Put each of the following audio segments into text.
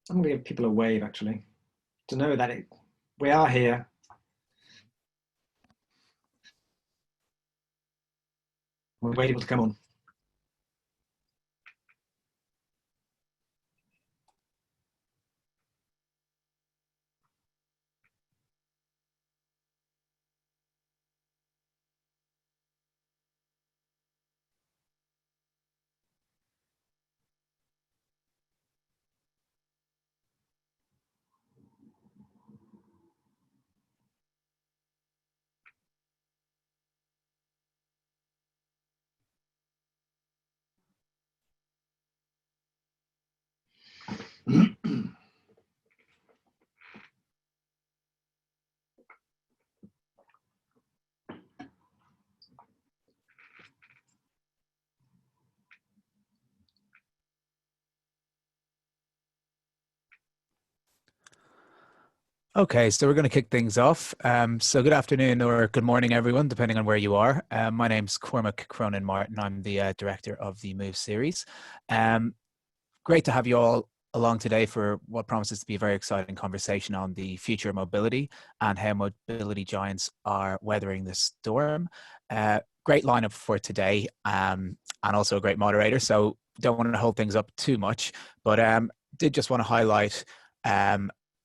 I'm going to give people a wave, actually, to know that we are here. We're waiting to come on. Okay, so we're going to kick things off. So good afternoon or good morning, everyone, depending on where you are. My name's Cormac Cronin Martin. I'm the director of the Move series. Great to have you all along today for what promises to be a very exciting conversation on the future of mobility and how mobility giants are weathering the storm. Great lineup for today, and also a great moderator. So don't want to hold things up too much, but did just want to highlight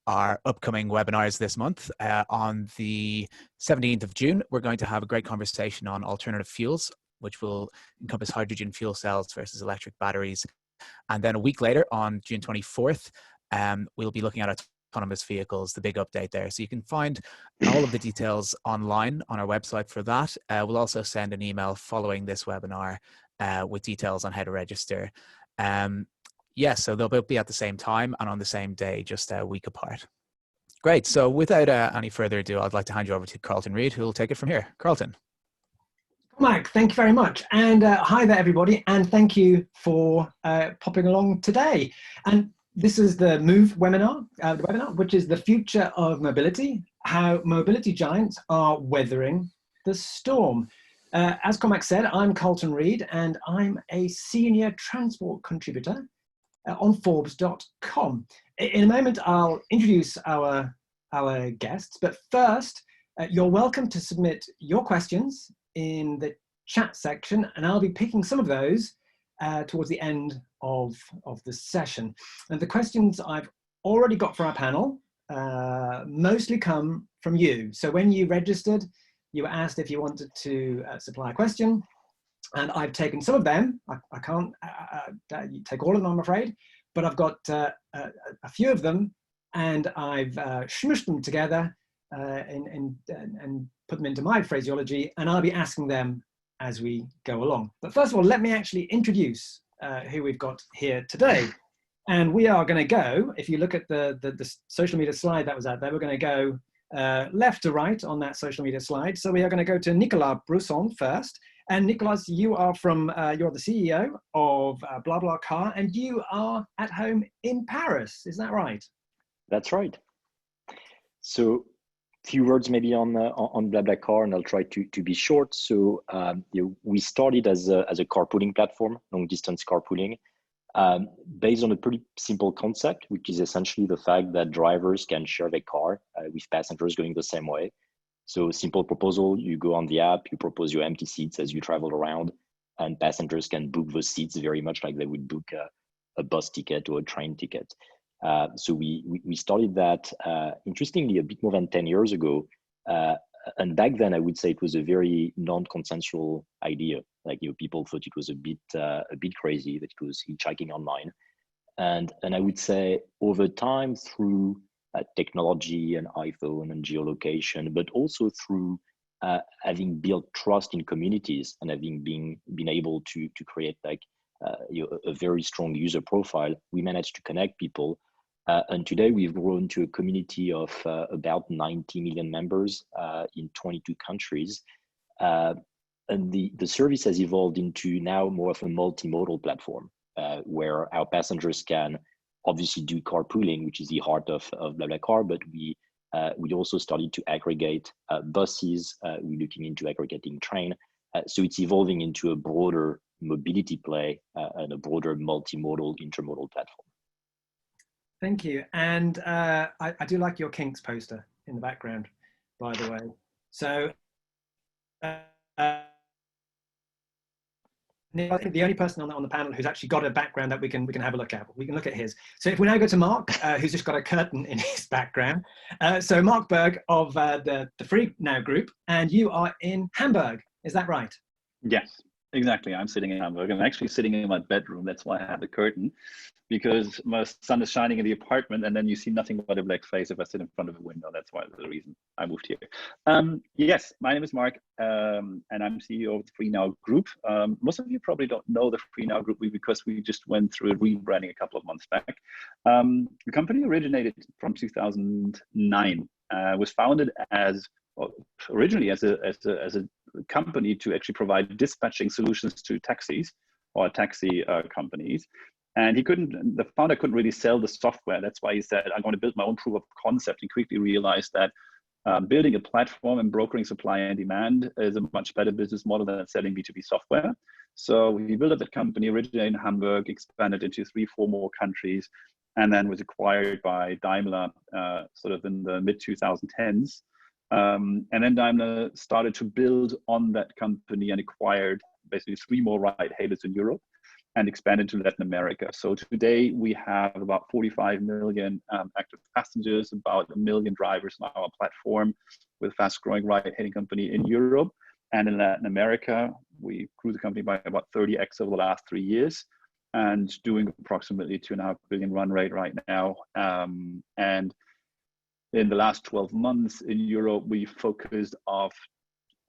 our upcoming webinars this month. On the 17th of June, we're going to have a great conversation on alternative fuels, which will encompass hydrogen fuel cells versus electric batteries. And then a week later, on June 24th, we'll be looking at autonomous vehicles, the big update there. So you can find all of the details online on our website for that. We'll also send an email following this webinar with details on how to register. Yes, so they'll both be at the same time and on the same day, just a week apart. Great. So without any further ado, I'd like to hand you over to Carlton Reid, who will take it from here. Carlton. Marc, thank you very much. And hi there, everybody. And thank you for popping along today. And this is the Move webinar, which is the future of mobility, how mobility giants are weathering the storm. As Cormac said, I'm Carlton Reid, and I'm a senior transport contributor on Forbes.com. In a moment, I'll introduce our guests, but first, you're welcome to submit your questions in the chat section, and I'll be picking some of those towards the end of the session. And the questions I've already got for our panel mostly come from you. So when you registered, you were asked if you wanted to supply a question, and I've taken some of them. I can't take all of them, I'm afraid, but I've got a few of them, and I've smushed them together and put them into my phraseology, and I'll be asking them as we go along. But first of all, let me actually introduce who we've got here today. And we are going to go, if you look at the social media slide that was out there, we're going to go left to right on that social media slide. So we are going to go to Nicolas Bruns first. And Nicolas, you are you're the CEO of BlaBlaCar, and you are at home in Paris. Is that right? That's right. So few words maybe on BlaBlaCar, and I'll try to be short. So we started as a carpooling platform, long distance carpooling, based on a pretty simple concept, which is essentially the fact that drivers can share their car with passengers going the same way. So simple proposal, you go on the app, you propose your empty seats as you travel around, and passengers can book those seats very much like they would book a bus ticket or a train ticket. So we started that, interestingly, a bit more than 10 years ago. And back then, I would say it was a very non-consensual idea. Like, people thought it was a bit crazy that it was hitchhiking online. And I would say over time, through technology and iPhone and geolocation, but also through having built trust in communities and having been able to create like a very strong user profile, we managed to connect people. And today we've grown to a community of about 90 million members in 22 countries. And the service has evolved into now more of a multimodal platform where our passengers can obviously do carpooling, which is the heart of BlaBlaCar, but we also started to aggregate buses. We're looking into aggregating train. So it's evolving into a broader mobility play and a broader multimodal, intermodal platform. Thank you. And I do like your Kinks poster in the background, by the way. So I think the only person on the panel who's actually got a background that we can have a look at. We can look at his. So if we now go to Marc, who's just got a curtain in his background. So Marc Berg of the FreeNow Group, and you are in Hamburg. Is that right? Yes, exactly. I'm sitting in Hamburg. I'm actually sitting in my bedroom. That's why I have the curtain, because my sun is shining in the apartment, and then you see nothing but a black face if I sit in front of a window. That's why the reason I moved here. Yes, my name is Marc, and I'm CEO of the FreeNow Group. Most of you probably don't know the FreeNow Group because we just went through a rebranding a couple of months back. The company originated from 2009. Was founded originally as a company to actually provide dispatching solutions to taxis or taxi companies. And the founder couldn't really sell the software. That's why he said, I'm going to build my own proof of concept, and quickly realized that building a platform and brokering supply and demand is a much better business model than selling B2B software. So we built up that company, originated in Hamburg, expanded into 3-4 more countries, and then was acquired by Daimler sort of in the mid-2010s. And then Daimler started to build on that company and acquired basically 3 more ride-hailers in Europe and expanded to Latin America. So today we have about 45 million active passengers, about 1 million drivers on our platform, with a fast-growing ride-hailing company in Europe. And in Latin America, we grew the company by about 30x over the last 3 years, and doing approximately 2.5 billion run rate right now. And in the last 12 months in Europe, we focused on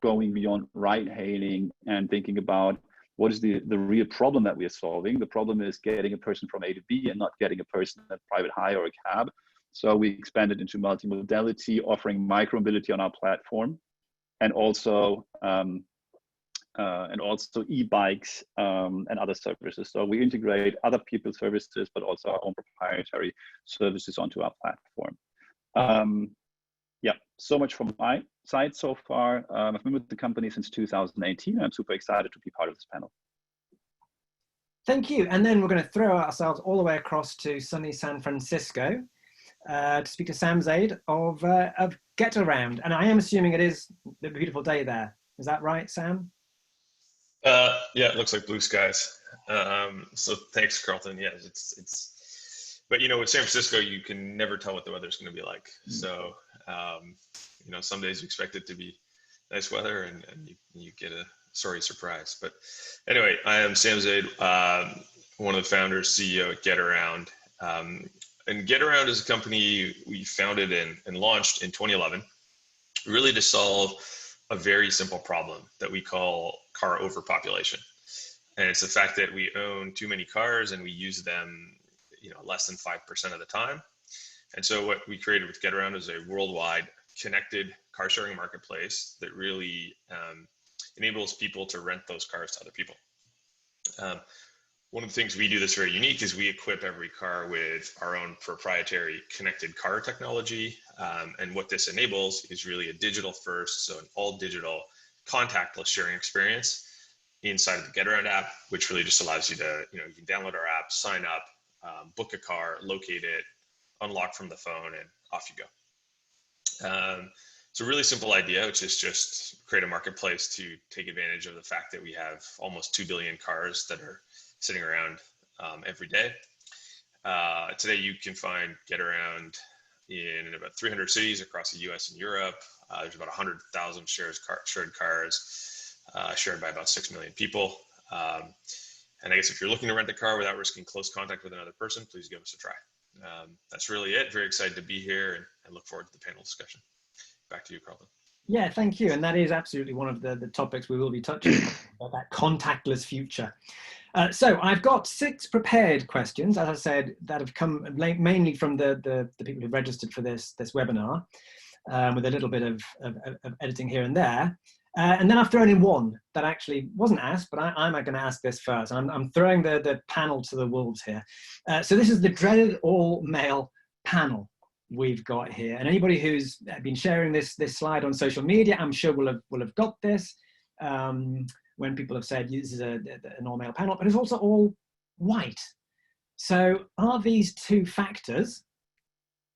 going beyond ride-hailing and thinking about what is the real problem that we are solving. The problem is getting a person from A to B and not getting a person at private hire or a cab. So we expanded into multimodality, offering micro-mobility on our platform, and also e-bikes and other services. So we integrate other people's services, but also our own proprietary services onto our platform. Yeah, so much from my side so far. I've been with the company since 2018. I'm super excited to be part of this panel. Thank you. And then we're going to throw ourselves all the way across to sunny San Francisco to speak to Sam Zaid of Getaround. And I am assuming it is a beautiful day there. Is that right, Sam? Yeah, it looks like blue skies. So thanks, Carlton. Yeah, but you know, with San Francisco, you can never tell what the weather's going to be like. So, you know, some days you expect it to be nice weather, and you get a sorry surprise. But anyway, I am Sam Zaid, one of the founders, CEO at Getaround. And Getaround is a company we founded and launched in 2011, really to solve a very simple problem that we call car overpopulation. And it's the fact that we own too many cars and we use them, you know, less than 5% of the time. And so what we created with Getaround is a worldwide connected car sharing marketplace that really enables people to rent those cars to other people. One of the things we do that's very unique is we equip every car with our own proprietary connected car technology. And what this enables is really a digital first, so an all digital contactless sharing experience inside of the Getaround app, which really just allows you to, you know, you can download our app, sign up, book a car, locate it, unlock from the phone, and off you go. It's a really simple idea, which is just create a marketplace to take advantage of the fact that we have almost 2 billion cars that are sitting around every day. Today, you can find Getaround in about 300 cities across the US and Europe. There's about 100,000 shared cars shared by about 6 million people. And I guess if you're looking to rent a car without risking close contact with another person, please give us a try. That's really it. Very excited to be here and look forward to the panel discussion. Back to you, Carlton. Yeah, thank you. And that is absolutely one of the topics we will be touching on, about that contactless future. So I've got 6 prepared questions, as I said, that have come mainly from the people who registered for this webinar, with a little bit of editing here and there. And then I've thrown in one that actually wasn't asked, but I'm going to ask this first. I'm throwing the panel to the wolves here. So this is the dreaded all-male panel we've got here. And anybody who's been sharing this slide on social media, I'm sure will have got this when people have said this is an all-male panel, but it's also all white. So are these two factors,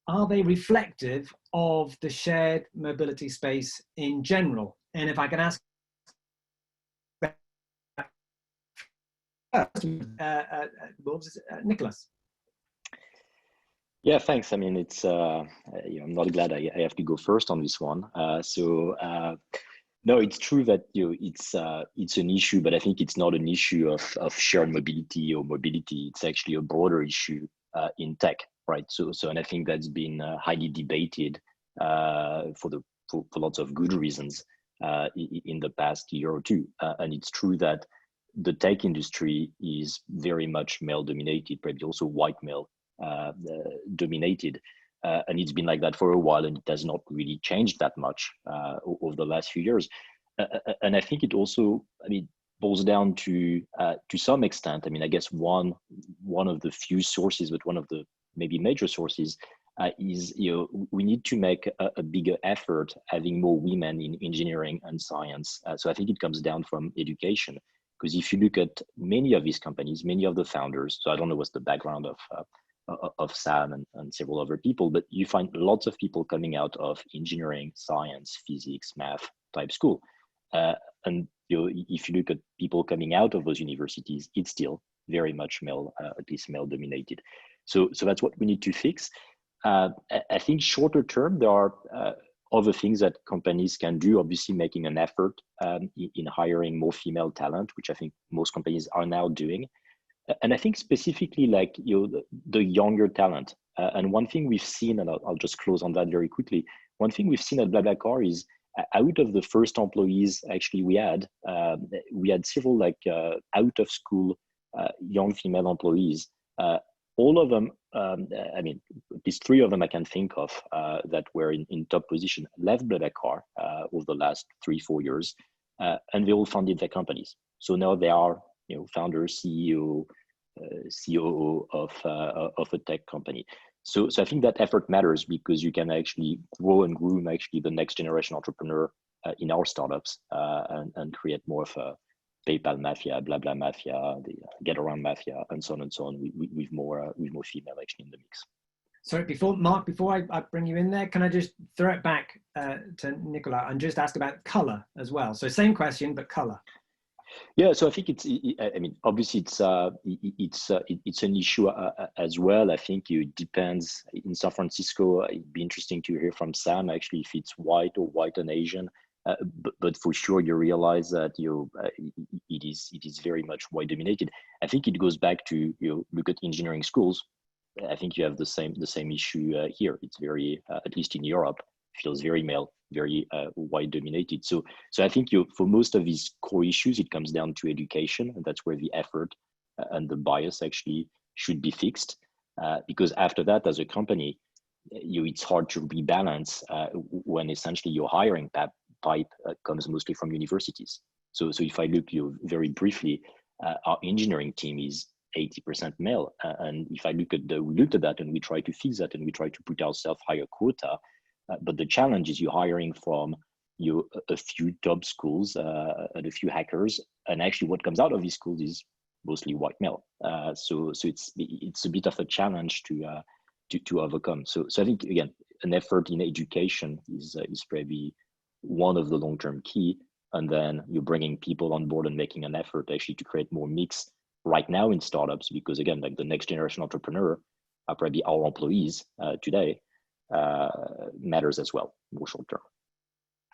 are they reflective of the shared mobility space in general? And if I can ask Nicolas. Yeah, thanks. I mean, it's I'm not glad I have to go first on this one. No, it's true that it's an issue, but I think it's not an issue of shared mobility or mobility. It's actually a broader issue in tech, right? And I think that's been highly debated for lots of good reasons in the past year or two. And it's true that the tech industry is very much male dominated, probably also white male dominated. And it's been like that for a while, and it has not really changed that much over the last few years. And I think it also, boils down to some extent. I mean, I guess one of the few sources, but one of the maybe major sources, is we need to make a bigger effort having more women in engineering and science. So I think it comes down from education, because if you look at many of these companies, many of the founders, so I don't know what's the background of Sam and several other people, but you find lots of people coming out of engineering, science, physics, math type school. And if you look at people coming out of those universities, it's still very much male, at least male dominated. So that's what we need to fix. I think shorter term, there are other things that companies can do, obviously making an effort in hiring more female talent, which I think most companies are now doing. And I think specifically like the younger talent. And one thing we've seen, and I'll just close on that very quickly. One thing we've seen at BlaBlaCar is out of the first employees actually we had several like out of school young female employees. All of them, at least 3 of them I can think of that were in top position, left BlaBlaCar over the last 3-4 years, and they all founded their companies. So now they are founder, CEO, COO of a tech company. So I think that effort matters, because you can actually grow and groom actually the next generation entrepreneur in our startups and create more of a PayPal mafia, BlaBla mafia, the Getaround mafia, and so on with more female actually in the mix. Sorry, Marc, before I bring you in there, can I just throw it back to Nicolas and just ask about color as well? So same question, but color. Yeah, so I think obviously it's an issue as well. I think it depends. In San Francisco, it'd be interesting to hear from Sam actually if it's white and Asian. But for sure, you realize that it is very much white dominated. I think it goes back to look at engineering schools. I think you have the same issue here. It's very at least in Europe, feels very male, very white dominated. So I think for most of these core issues, it comes down to education, and that's where the effort and the bias actually should be fixed. Because after that, as a company, it's hard to rebalance when essentially your hiring pipe comes mostly from universities. So if I look very briefly, our engineering team is 80% male, and if I we looked at that and we try to fix that and we try to put ourselves higher quota. But the challenge is you're hiring from a few top schools and a few hackers, and actually what comes out of these schools is mostly white male. So it's a bit of a challenge to overcome. So I think again, an effort in education is probably one of the long-term key, and then you're bringing people on board and making an effort actually to create more mix right now in startups, because again, like the next generation entrepreneur are probably our employees today. Matters as well, more short term.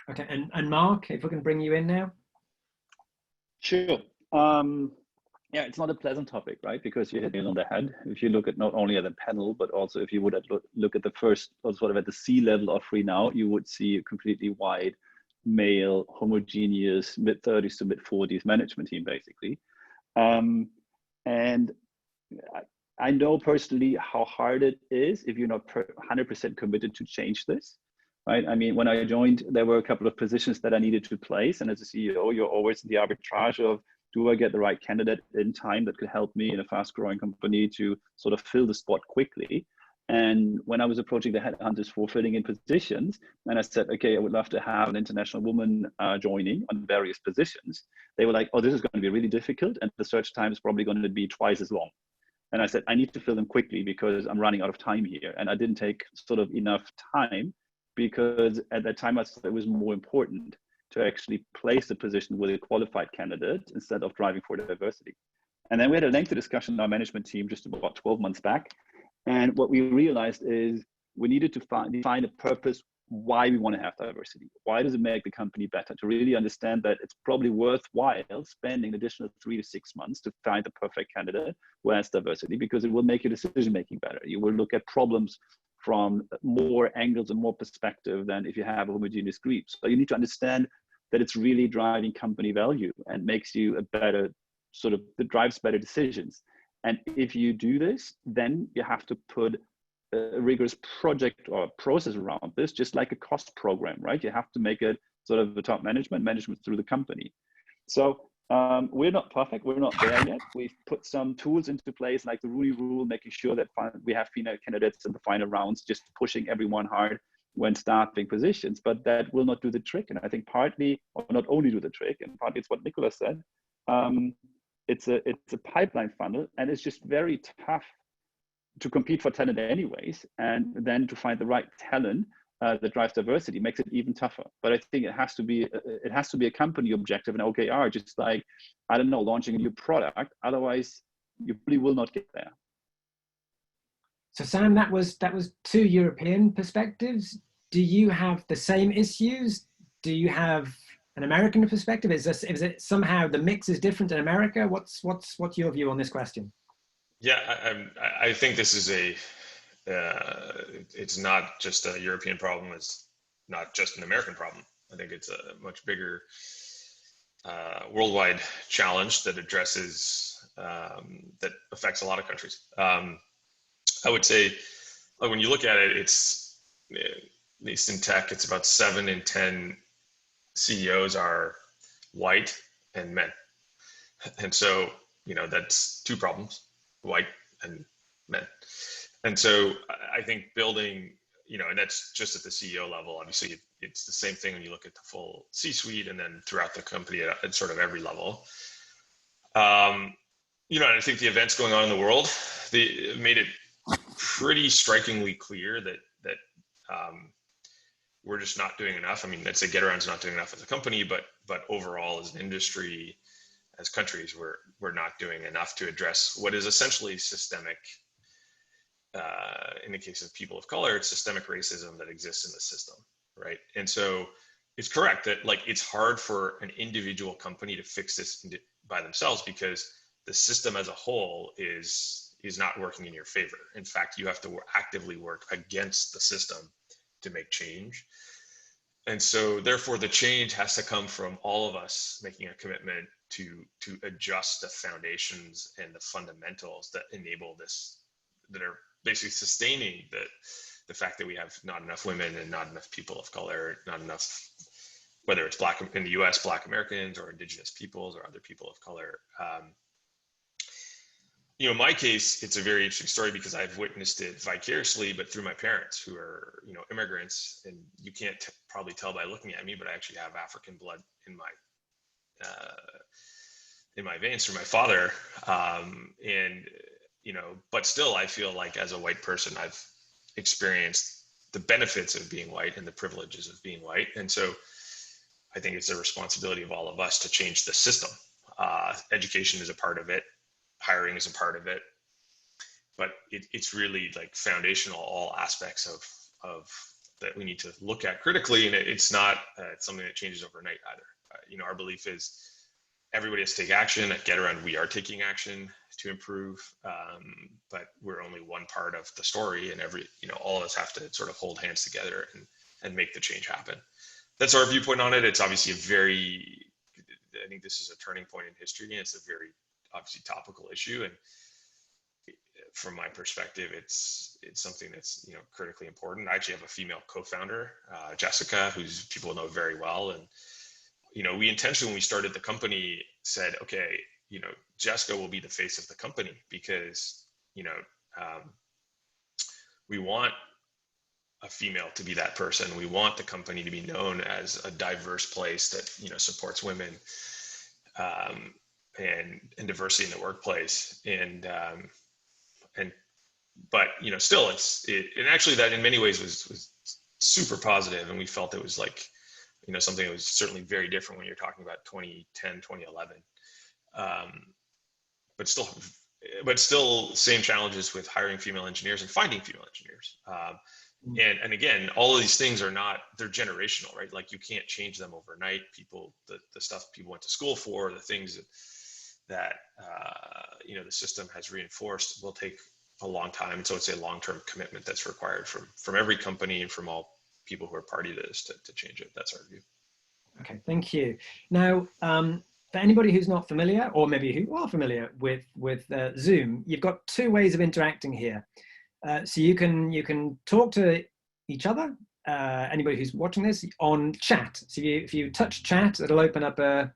Okay, and Marc, if we can bring you in now. Sure. Yeah, it's not a pleasant topic, right? Because you hit it on the head. If you look at not only at the panel, but also if you would look at the first, or sort of at the C level of FreeNow, you would see a completely white, male, homogeneous, mid-30s to mid-40s management team, basically. And I know personally how hard it is if you're not 100% committed to change this, right? I mean, when I joined, there were a couple of positions that I needed to place. And as a CEO, you're always in the arbitrage of, do I get the right candidate in time that could help me in a fast growing company to sort of fill the spot quickly? And when I was approaching the headhunters for filling in positions, and I said, okay, I would love to have an international woman joining on various positions. They were like, oh, this is going to be really difficult. And the search time is probably going to be twice as long. And I said, I need to fill them quickly because I'm running out of time here. And I didn't take sort of enough time because at that time I thought it was more important to actually place the position with a qualified candidate instead of driving for diversity. And then we had a lengthy discussion in our management team just about 12 months back. And what we realized is we needed to define a purpose why we want to have diversity. Why does it make the company better? To really understand that it's probably worthwhile spending an additional 3 to 6 months to find the perfect candidate who has diversity, because it will make your decision making better. You will look at problems from more angles and more perspective than if you have a homogeneous group. So you need to understand that it's really driving company value and makes you a better sort of, that drives better decisions. And if you do this, then you have to put a rigorous project or process around this, just like a cost program, right? You have to make it sort of the top management through the company. So we're not perfect, we're not there yet. We've put some tools into place like the Rooney Rule, making sure that we have female candidates in the final rounds, just pushing everyone hard when staffing positions, but that will not do the trick. And I think partly, or not only do the trick, and partly it's what Nicolas said, it's a pipeline funnel, and it's just very tough to compete for talent anyways, and then to find the right talent that drives diversity makes it even tougher. But I think it has to be a company objective and OKR, just like, I don't know, launching a new product. Otherwise, you probably will not get there. So Sam, that was 2 European perspectives. Do you have the same issues? Do you have an American perspective? Is it somehow the mix is different in America? What's your view on this question? Yeah, I think this is it's not just a European problem. It's not just an American problem. I think it's a much bigger worldwide challenge that addresses, that affects a lot of countries. I would say, like, when you look at it, it's, at least in tech, it's about 7 in 10 CEOs are white and men. And so, that's 2 problems, white and men. And so I think building, and that's just at the CEO level. Obviously, it's the same thing when you look at the full C-suite and then throughout the company at sort of every level. And I think the events going on in the world, they made it pretty strikingly clear that we're just not doing enough. I mean, I'd say Getaround's not doing enough as a company, but overall as an industry, as countries, we're not doing enough to address what is essentially systemic. In the case of people of color, it's systemic racism that exists in the system, right? And so it's correct that, like, it's hard for an individual company to fix this by themselves because the system as a whole is not working in your favor. In fact, you have to actively work against the system to make change. And so therefore the change has to come from all of us making a commitment to adjust the foundations and the fundamentals that enable this, that are basically sustaining the fact that we have not enough women and not enough people of color, not enough, whether it's Black in the US, Black Americans or Indigenous peoples or other people of color. In my case, it's a very interesting story because I've witnessed it vicariously, but through my parents who are, immigrants, and you can't probably tell by looking at me, but I actually have African blood in my veins through my father. But still I feel like as a white person, I've experienced the benefits of being white and the privileges of being white. And so I think it's a responsibility of all of us to change the system. Education is a part of it. Hiring is a part of it, but it's really like foundational, all aspects of that we need to look at critically. And it's not something that changes overnight either. Our belief is everybody has to take action. At Getaround, we are taking action to improve, but we're only one part of the story, and all of us have to sort of hold hands together and make the change happen. That's our viewpoint on it. It's obviously I think this is a turning point in history, and it's a very obviously topical issue. And from my perspective, it's something that's, critically important. I actually have a female co-founder, Jessica, who's people know very well. And, we intentionally, when we started the company, said, okay, Jessica will be the face of the company because, we want a female to be that person. We want the company to be known as a diverse place that, supports women, and diversity in the workplace. And but still and actually that in many ways was super positive, and we felt it was like, something that was certainly very different when you're talking about 2010, 2011. But still same challenges with hiring female engineers and finding female engineers. And again, all of these things they're generational, right? Like you can't change them overnight. The stuff people went to school for, the things that the system has reinforced will take a long time. And so it's a long-term commitment that's required from every company and from all people who are party to this to change it. That's our view. Okay, thank you. Now, for anybody who's not familiar, or maybe who are familiar with Zoom, you've got two ways of interacting here. So you can talk to each other, anybody who's watching this, on chat. So if you touch chat, it'll open up a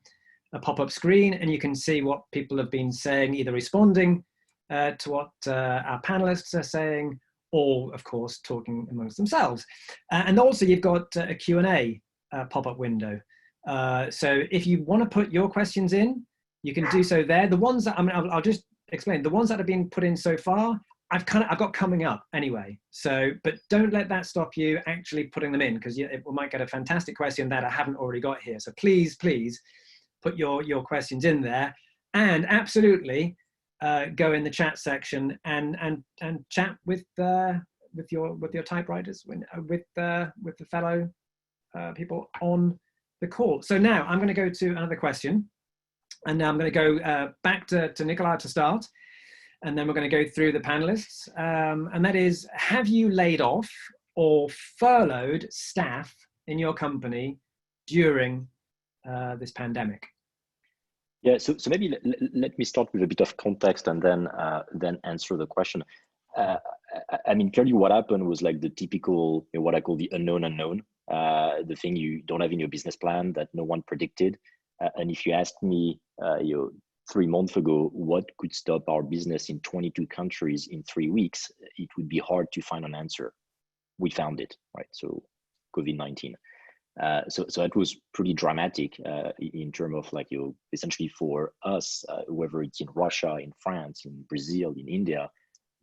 pop-up screen, and you can see what people have been saying, either responding to what our panelists are saying, or of course talking amongst themselves. And also you've got a Q&A pop-up window. So if you want to put your questions in, you can do so there. The ones that I'll just explain. The ones that have been put in so far, I've got coming up anyway. So, but don't let that stop you actually putting them in, because we might get a fantastic question that I haven't already got here. So please put your questions in there, and absolutely go in the chat section and chat with your typewriters, with the fellow people on the call. So now I'm going to go to another question, and now I'm going to go back to Nicolas to start, and then we're going to go through the panelists, and that is, have you laid off or furloughed staff in your company during this pandemic? Yeah, so maybe let me start with a bit of context and then answer the question. I mean, clearly what happened was like the typical, what I call the unknown, the thing you don't have in your business plan that no one predicted. And if you asked me 3 months ago, what could stop our business in 22 countries in 3 weeks, it would be hard to find an answer. We found it, right? So COVID-19. So that was pretty dramatic in terms of like, essentially for us, whether it's in Russia, in France, in Brazil, in India,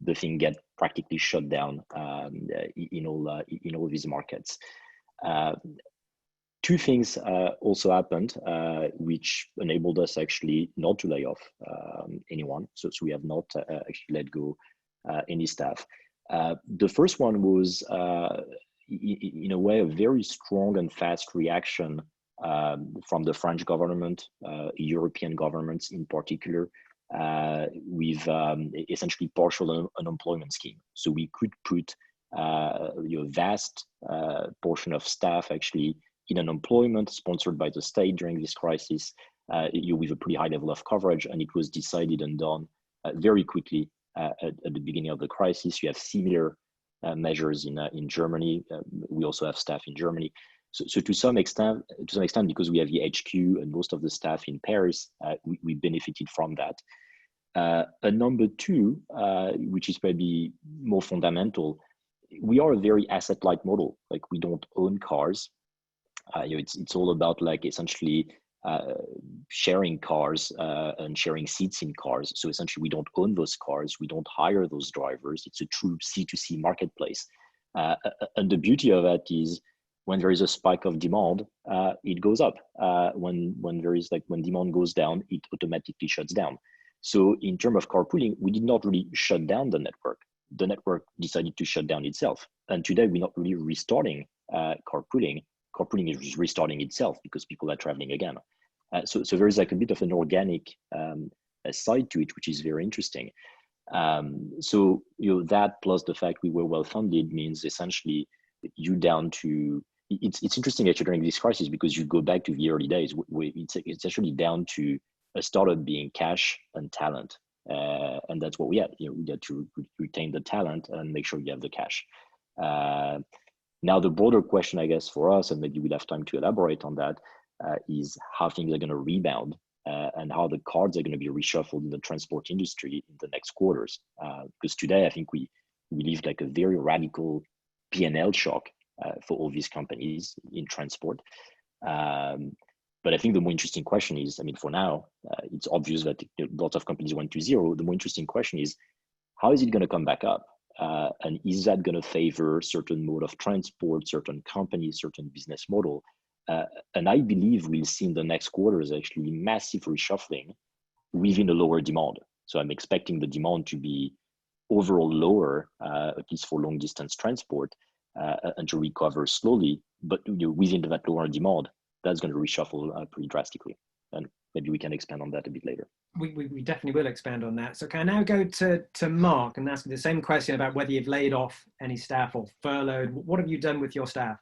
the thing get practically shut down in all these markets. Two things also happened, which enabled us actually not to lay off anyone. So we have not actually let go any staff. The first one was, in a way, a very strong and fast reaction from the French government, European governments in particular, with essentially partial unemployment scheme. So we could put vast portion of staff actually in unemployment sponsored by the state during this crisis, with a pretty high level of coverage, and it was decided and done very quickly at the beginning of the crisis. You have similar measures in Germany. We also have staff in Germany. So to some extent, because we have the HQ and most of the staff in Paris, we benefited from that. And number two, which is probably more fundamental, we are a very asset-light model. Like, we don't own cars. It's all about like essentially sharing cars and sharing seats in cars. So essentially, we don't own those cars. We don't hire those drivers. It's a true C2C marketplace. And the beauty of that is, when there is a spike of demand, it goes up. When demand goes down, it automatically shuts down. So in terms of carpooling, we did not really shut down the network. The network decided to shut down itself. And today we're not really restarting carpooling. Carpooling is restarting itself because people are traveling again. So there is like a bit of an organic side to it, which is very interesting. So that plus the fact we were well funded means essentially you down to, it's interesting actually during this crisis, because you go back to the early days, it's actually down to a startup being cash and talent. And that's what we had. We had to retain the talent and make sure you have the cash. Now, the broader question, I guess, for us, and maybe we'll have time to elaborate on that, is how things are going to rebound and how the cards are going to be reshuffled in the transport industry in the next quarters. Because today, I think we lived like a very radical P&L shock for all these companies in transport. But I think the more interesting question is, I mean, for now, it's obvious that lots of companies went to zero. The more interesting question is, how is it going to come back up? And is that going to favor certain mode of transport, certain companies, certain business model? And I believe we'll see in the next quarters actually massive reshuffling within the lower demand. So I'm expecting the demand to be overall lower, at least for long distance transport, and to recover slowly. But within that lower demand, that's going to reshuffle pretty drastically. And maybe we can expand on that a bit later. We definitely will expand on that. So can I now go to Marc and ask the same question about whether you've laid off any staff or furloughed? What have you done with your staff?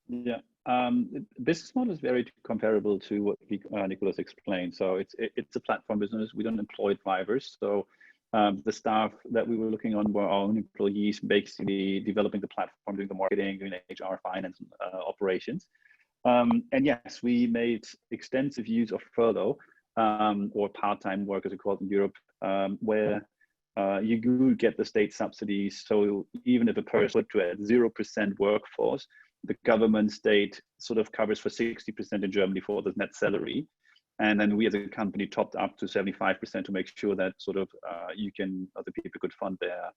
Yeah, the business model is very comparable to what Nicolas explained. So it's a platform business. We don't employ drivers. So the staff that we were looking on were our own employees, basically developing the platform, doing the marketing, doing HR, finance, operations. And yes, we made extensive use of furlough or part-time work, as we call it in Europe, where you do get the state subsidies. So even if a person to a 0% workforce, the government state sort of covers for 60% in Germany for the net salary. And then we as a company topped up to 75% to make sure that sort of other people could fund their,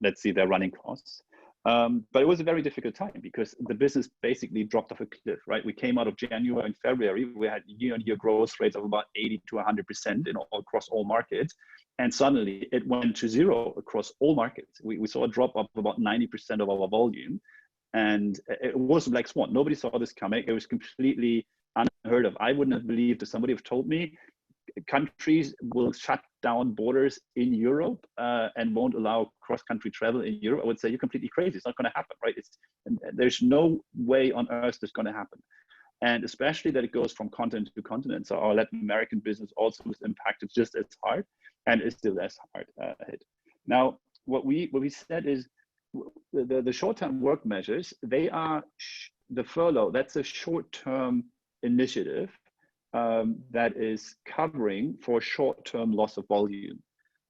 let's see, their running costs. But it was a very difficult time because the business basically dropped off a cliff, right? We came out of January and February, we had year-on-year growth rates of about 80 to 100% across all markets. And suddenly it went to zero across all markets. We saw a drop of about 90% of our volume. And it was a black swan. Nobody saw this coming. It was completely unheard of. I wouldn't have believed if somebody have told me countries will shut down borders in Europe and won't allow cross-country travel in Europe. I would say you're completely crazy. It's not going to happen, right? There's no way on earth that's going to happen. And especially that it goes from continent to continent. So our Latin American business also was impacted just as hard and is still as hard hit. Now, what we said is the short-term work measures, they are the furlough, that's a short-term initiative that is covering for short-term loss of volume,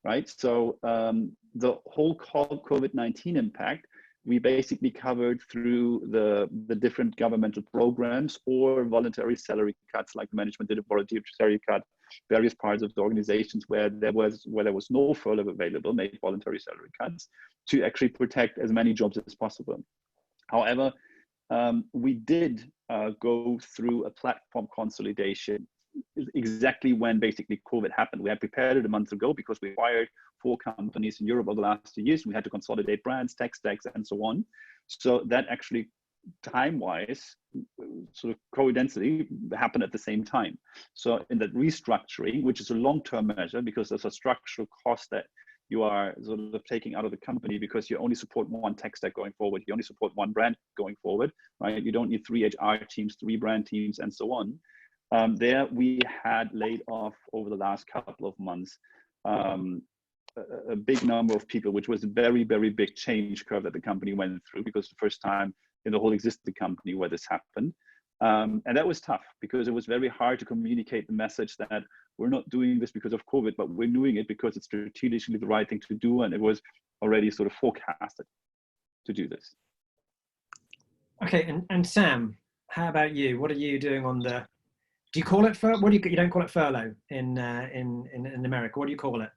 right? So the whole COVID-19 impact, we basically covered through the different governmental programs or voluntary salary cuts, like management did a voluntary salary cut, various parts of the organizations where there was no furlough available, made voluntary salary cuts to actually protect as many jobs as possible. However, we did go through a platform consolidation exactly when basically COVID happened. We had prepared it a month ago because we acquired 4 companies in Europe over the last 2 years. We had to consolidate brands, tech stacks, and so on. So that actually time-wise, sort of coincidentally, happened at the same time. So in that restructuring, which is a long-term measure because there's a structural cost that you are sort of taking out of the company because you only support one tech stack going forward. You only support one brand going forward, right? You don't need 3 HR teams, 3 brand teams, and so on. There we had laid off over the last couple of months a big number of people, which was a very, very big change curve that the company went through because the first time in the whole existing company where this happened. And that was tough because it was very hard to communicate the message that we're not doing this because of COVID, but we're doing it because it's strategically the right thing to do. And it was already sort of forecasted to do this. Okay, and Sam, how about you? What are you doing on the, do you call it, you don't call it furlough in America, what do you call it?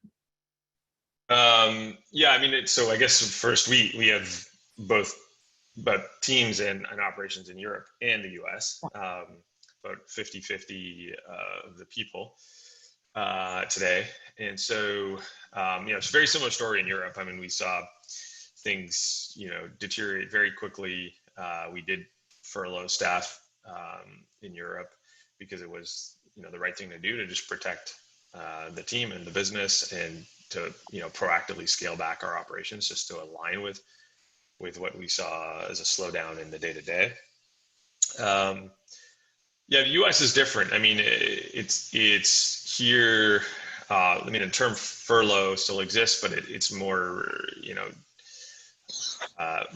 Yeah, I mean, so I guess first we have both teams and operations in Europe and the US, about 50-50 of the people today. And so, it's a very similar story in Europe. I mean, we saw things, deteriorate very quickly. We did furlough staff in Europe because it was, the right thing to do to just protect the team and the business and to, proactively scale back our operations just to align with what we saw as a slowdown in the day-to-day. Yeah, the US is different. I mean, it's here, the term furlough still exists, but it's more,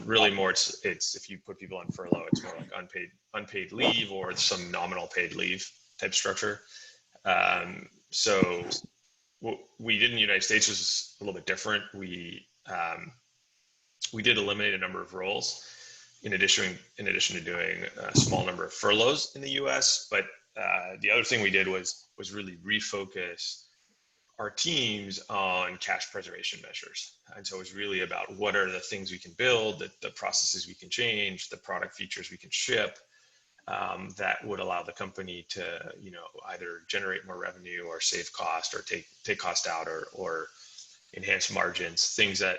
really more, it's if you put people on furlough, it's more like unpaid leave or some nominal paid leave type structure. So what we did in the United States was a little bit different. We did eliminate a number of roles in addition to doing a small number of furloughs in the US. But the other thing we did was really refocus our teams on cash preservation measures. And so it's really about what are the things we can build, the processes we can change, the product features we can ship, that would allow the company to, either generate more revenue or save cost or take cost out or enhance margins, things that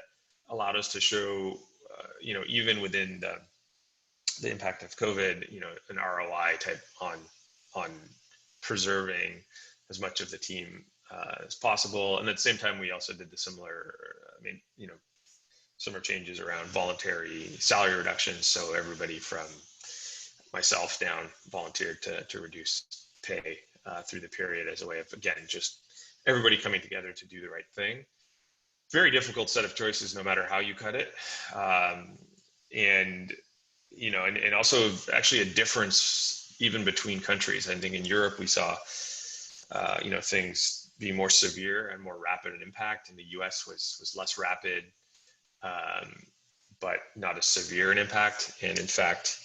allowed us to show, even within the impact of COVID, an ROI type on preserving as much of the team as possible. And at the same time, we also did the similar changes around voluntary salary reductions. So everybody from myself down volunteered to reduce pay through the period as a way of, again, just everybody coming together to do the right thing. Very difficult set of choices, no matter how you cut it. And also actually a difference even between countries. I think in Europe, we saw, things be more severe and more rapid in impact. In the US was less rapid, but not as severe an impact. And in fact,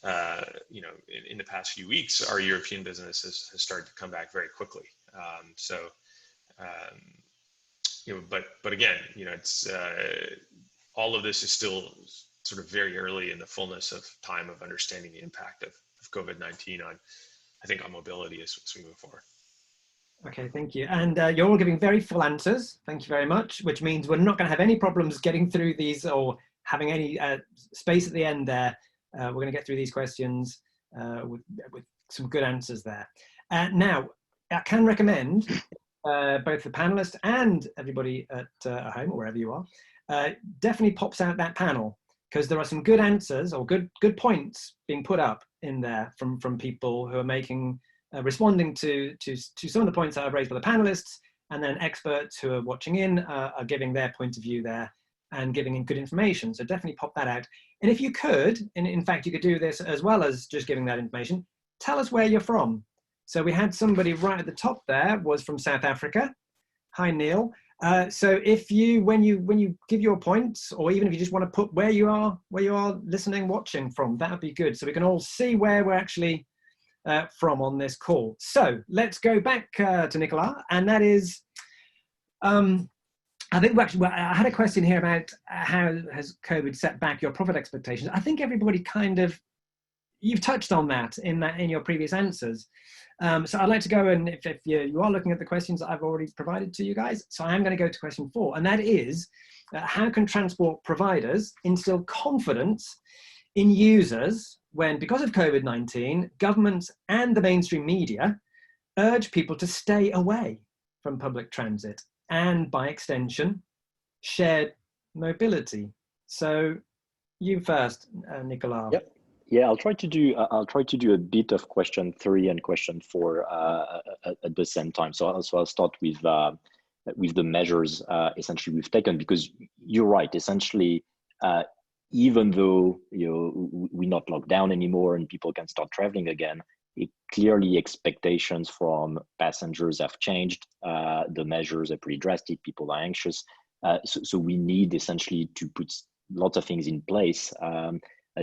in the past few weeks, our European business has started to come back very quickly. But again, it's all of this is still sort of very early in the fullness of time of understanding the impact of COVID-19 on mobility as we move forward. Okay, thank you. And you're all giving very full answers. Thank you very much, which means we're not going to have any problems getting through these or having any space at the end there. We're going to get through these questions with some good answers there. Now, I can recommend both the panelists and everybody at home or wherever you are, definitely pops out that panel, because there are some good answers or good points being put up in there from people who are making responding to some of the points that I've raised by the panelists, and then experts who are watching in are giving their point of view there and giving in good information. So definitely pop that out. And if you could, and in fact you could do this as well as just giving that information, tell us where you're from. So we had somebody right at the top there was from South Africa. Hi, Neil. So if when you give your points, or even if you just want to put where you are listening, watching from, that would be good. So we can all see where we're actually from on this call. So let's go back to Nicolas, and that is, I think I had a question here about how has COVID set back your profit expectations. I think everybody you've touched on that in your previous answers. So I'd like to go, and if you are looking at the questions that I've already provided to you guys, so I'm going to go to question 4, and that is, how can transport providers instill confidence in users when, because of COVID-19, governments and the mainstream media urge people to stay away from public transit and, by extension, shared mobility? So you first, Nicolas. Yep. Yeah, I'll try to do a bit of question 3 and question 4 at the same time. So I'll start with the measures essentially we've taken, because you're right. Essentially, even though we're not locked down anymore and people can start traveling again, clearly expectations from passengers have changed. The measures are pretty drastic. People are anxious, so we need essentially to put lots of things in place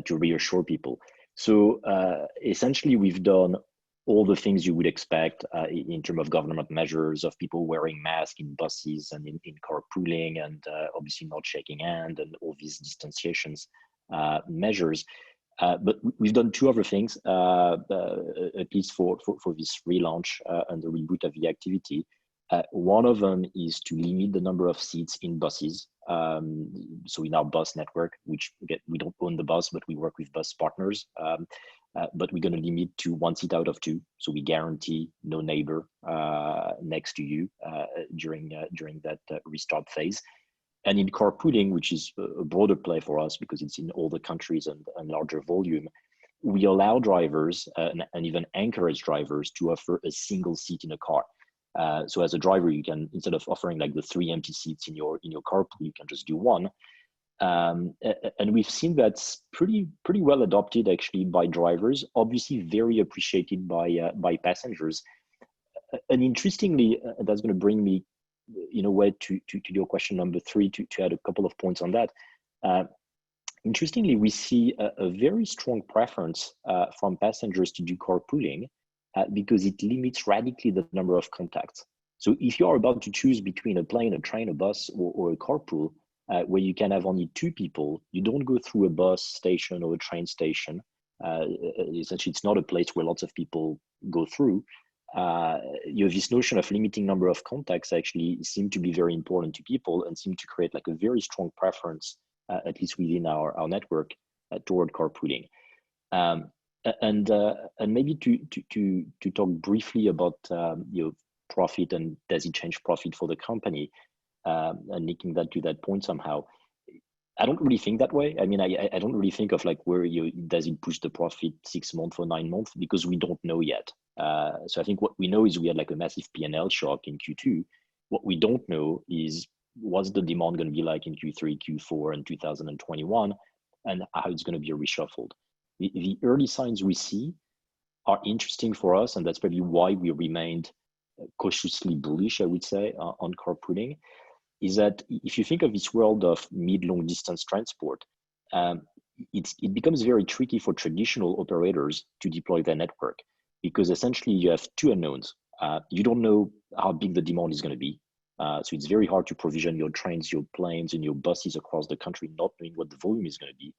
to reassure people. So essentially, we've done all the things you would expect in terms of government measures, of people wearing masks in buses and in carpooling, and obviously not shaking hands, and all these distanciations measures. But we've done 2 other things, at least for this relaunch and the reboot of the activity. One of them is to limit the number of seats in buses. So in our bus network, which we don't own the bus, but we work with bus partners. But we're going to limit to 1 seat out of 2. So we guarantee no neighbor next to you during that restart phase. And in carpooling, which is a broader play for us because it's in all the countries and larger volume, we allow drivers and even encourage drivers to offer a single seat in a car. So as a driver, you can, instead of offering like the 3 empty seats in your carpool, you can just do 1. And we've seen that's pretty well adopted actually by drivers, obviously very appreciated by passengers. And interestingly, that's going to bring me in a way to your question number 3, to add a couple of points on that. Interestingly, we see a very strong preference from passengers to do carpooling because it limits radically the number of contacts. So if you are about to choose between a plane, a train, a bus, or a carpool, where you can have only 2 people, you don't go through a bus station or a train station. Essentially, it's not a place where lots of people go through. You have this notion of limiting number of contacts actually seem to be very important to people and seem to create like a very strong preference, at least within our network, toward carpooling. And maybe to talk briefly about profit and does it change profit for the company, and linking that to that point somehow. I don't really think that way. I mean, I don't really think of like where does it push the profit 6 months or 9 months, because we don't know yet. So I think what we know is we had like a massive P&L shock in Q2. What we don't know is what's the demand going to be like in Q3, Q4, and 2021, and how it's going to be reshuffled. The early signs we see are interesting for us, and that's probably why we remained cautiously bullish, I would say, on carpooling, is that if you think of this world of mid-long distance transport, it becomes very tricky for traditional operators to deploy their network, because essentially you have 2 unknowns. You don't know how big the demand is going to be. So it's very hard to provision your trains, your planes, and your buses across the country, not knowing what the volume is going to be.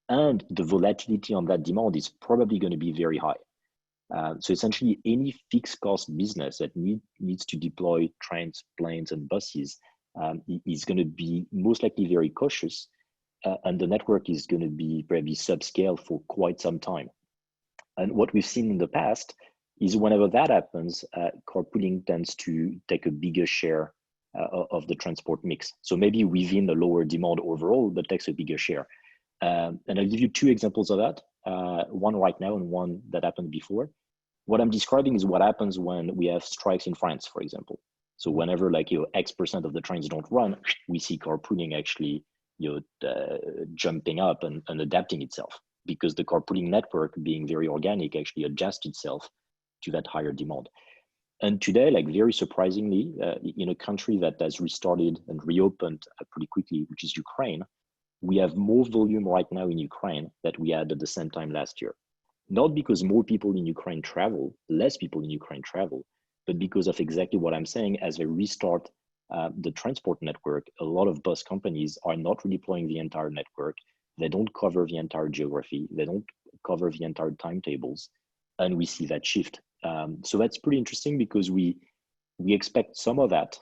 And the volatility on that demand is probably going to be very high. So essentially, any fixed cost business that needs to deploy trains, planes, and buses is going to be most likely very cautious, and the network is going to be probably subscale for quite some time. And what we've seen in the past is whenever that happens, carpooling tends to take a bigger share of the transport mix. So maybe within the lower demand overall, but takes a bigger share. And I'll give you 2 examples of that, one right now and one that happened before. What I'm describing is what happens when we have strikes in France, for example. So whenever X% of the trains don't run, we see carpooling actually jumping up and adapting itself, because the carpooling network, being very organic, actually adjusts itself to that higher demand. And today, like very surprisingly, in a country that has restarted and reopened pretty quickly, which is Ukraine, we have more volume right now in Ukraine that we had at the same time last year. Not because more people in Ukraine travel, less people in Ukraine travel, but because of exactly what I'm saying. As they restart the transport network, a lot of bus companies are not redeploying the entire network. They don't cover the entire geography. They don't cover the entire timetables. And we see that shift. So that's pretty interesting, because we expect some of that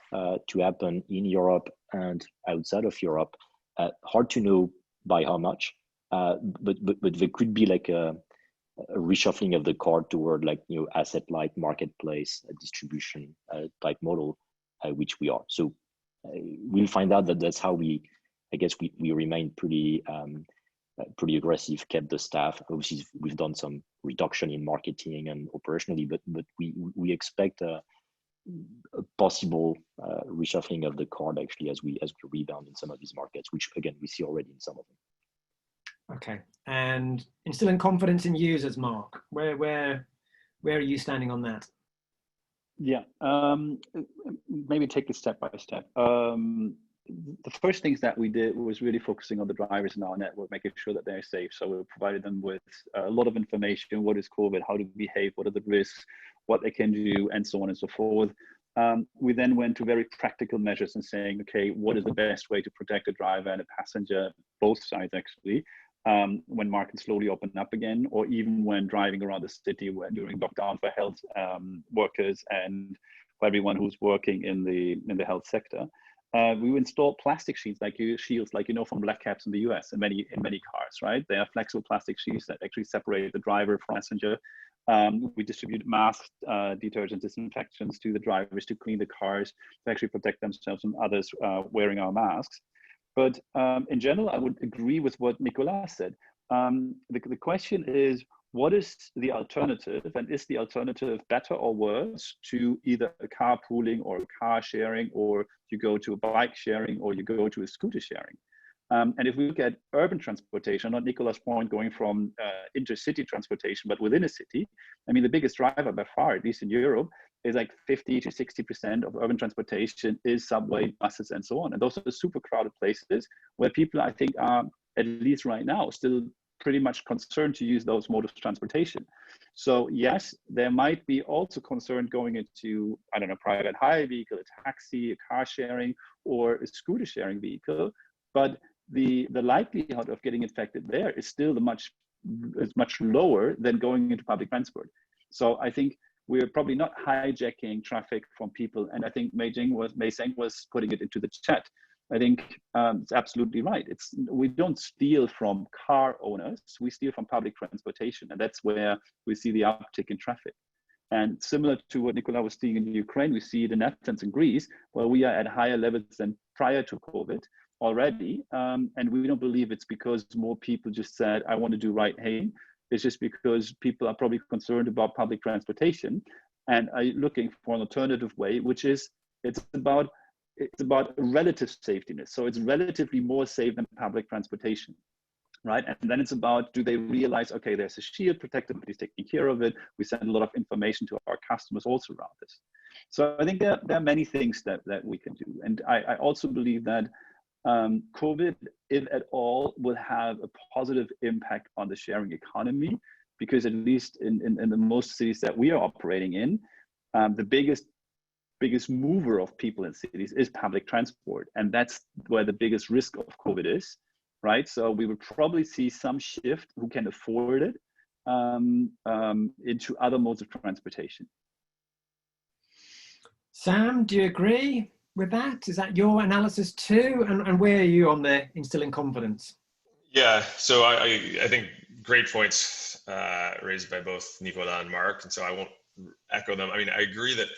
to happen in Europe and outside of Europe. Hard to know by how much, but there could be like a reshuffling of the card toward asset light marketplace distribution type model, which we are. So we'll find out that's how we remain pretty aggressive, kept the staff. Obviously, we've done some reduction in marketing and operationally, but we expect a possible reshuffling of the card actually as we rebound in some of these markets, which again we see already in some of them. Okay, and instilling confidence in users, Marc, where are you standing on that? Yeah, maybe take it step by step. The first things that we did was really focusing on the drivers in our network, making sure that they're safe. So we provided them with a lot of information: what is COVID, how to behave, what are the risks, what they can do, and so on and so forth. We then went to very practical measures and saying, okay, what is the best way to protect a driver and a passenger, both sides actually, when markets slowly open up again, or even when driving around the city during lockdown for health workers and for everyone who's working in the health sector. We installed plastic shields like from black caps in the US in many cars, right? They are flexible plastic shields that actually separate the driver from passenger. We distribute masks, detergent, disinfectants to the drivers to clean the cars, to actually protect themselves and others wearing our masks. But in general, I would agree with what Nicolas said. The question is, what is the alternative? And is the alternative better or worse to either a carpooling or a car sharing, or you go to a bike sharing, or you go to a scooter sharing? And if we look at urban transportation, not Nicolas' point going from intercity transportation, but within a city, I mean, the biggest driver by far, at least in Europe, is like 50 to 60% of urban transportation is subway, buses, and so on. And those are the super crowded places where people, I think, are, at least right now, still pretty much concerned to use those modes of transportation. So yes, there might be also concern going into, I don't know, private hire vehicle, a taxi, a car sharing, or a scooter sharing vehicle. But the likelihood of getting infected there is still much lower than going into public transport. So I think we're probably not hijacking traffic from people. And I think Mei Zheng was putting it into the chat. I think it's absolutely right. We don't steal from car owners, we steal from public transportation. And that's where we see the uptick in traffic. And similar to what Nicolas was seeing in Ukraine, we see it in Athens and Greece, where we are at higher levels than prior to COVID already. And we don't believe it's because more people just said, I want to do ride hailing. It's just because people are probably concerned about public transportation and are looking for an alternative way, which is, it's about relative safetiness. So it's relatively more safe than public transportation, right? And then it's about, do they realize, okay, there's a shield protected, but he's taking care of it. We send a lot of information to our customers also around this. So I think there are many things that we can do. And I also believe that COVID, if at all, will have a positive impact on the sharing economy, because at least in the most cities that we are operating in, the biggest mover of people in cities is public transport. And that's where the biggest risk of COVID is, right? So we will probably see some shift who can afford it into other modes of transportation. Sam, do you agree with that? Is that your analysis too? And where are you on the instilling confidence? Yeah, so I think great points raised by both Nicolas and Marc, and so I won't echo them. I mean, I agree that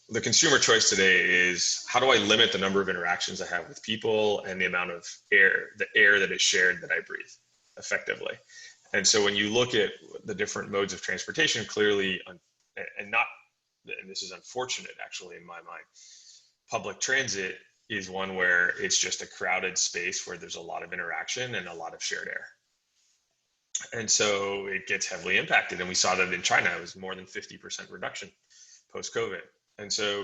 the consumer choice today is, how do I limit the number of interactions I have with people and the amount of air that is shared that I breathe effectively. And so when you look at the different modes of transportation, clearly, and this is unfortunate actually in my mind, public transit is one where it's just a crowded space where there's a lot of interaction and a lot of shared air. And so it gets heavily impacted. And we saw that in China, it was more than 50% reduction post-COVID. And so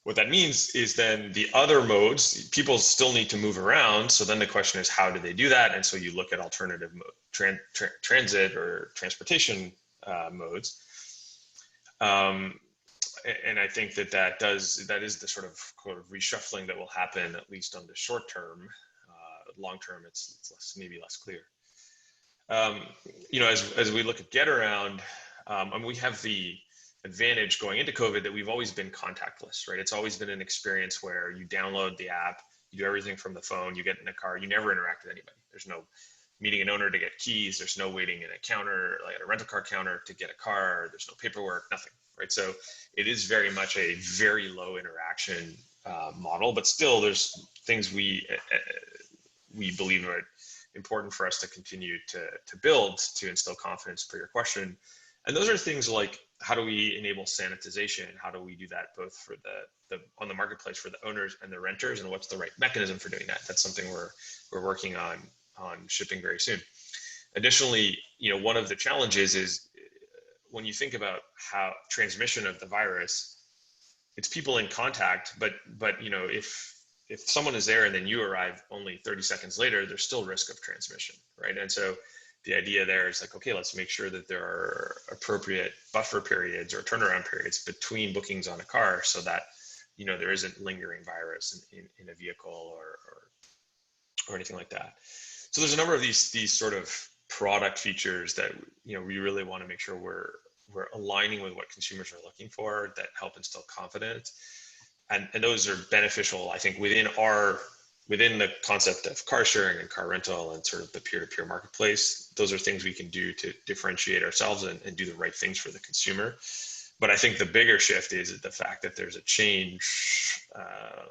what that means is then the other modes, people still need to move around. So then the question is, how do they do that? And so you look at alternative transit or transportation modes. And I think that is the sort of reshuffling that will happen, at least on the short term. Long term, it's maybe less clear. As we look at Getaround, we have the advantage going into COVID that we've always been contactless, right? It's always been an experience where you download the app, you do everything from the phone, you get in a car, you never interact with anybody. There's no meeting an owner to get keys, there's no waiting in a counter, like at a rental car counter to get a car, there's no paperwork, nothing, right? So it is very much a very low interaction model, but still there's things we believe are important for us to continue to build to instill confidence, per your question. And those are things like, how do we enable sanitization? How do we do that both for the on the marketplace for the owners and the renters, and what's the right mechanism for doing that? That's something we're working on shipping very soon. Additionally, one of the challenges is when you think about how transmission of the virus, it's people in contact, but if someone is there and then you arrive only 30 seconds later, there's still risk of transmission, right? And so the idea there is like, okay, let's make sure that there are appropriate buffer periods or turnaround periods between bookings on a car so that, there isn't lingering virus in a vehicle or anything like that. So there's a number of these sort of product features that, we really want to make sure we're aligning with what consumers are looking for that help instill confidence. And those are beneficial, I think, within the concept of car sharing and car rental and sort of the peer-to-peer marketplace. Those are things we can do to differentiate ourselves and do the right things for the consumer. But I think the bigger shift is the fact that there's a change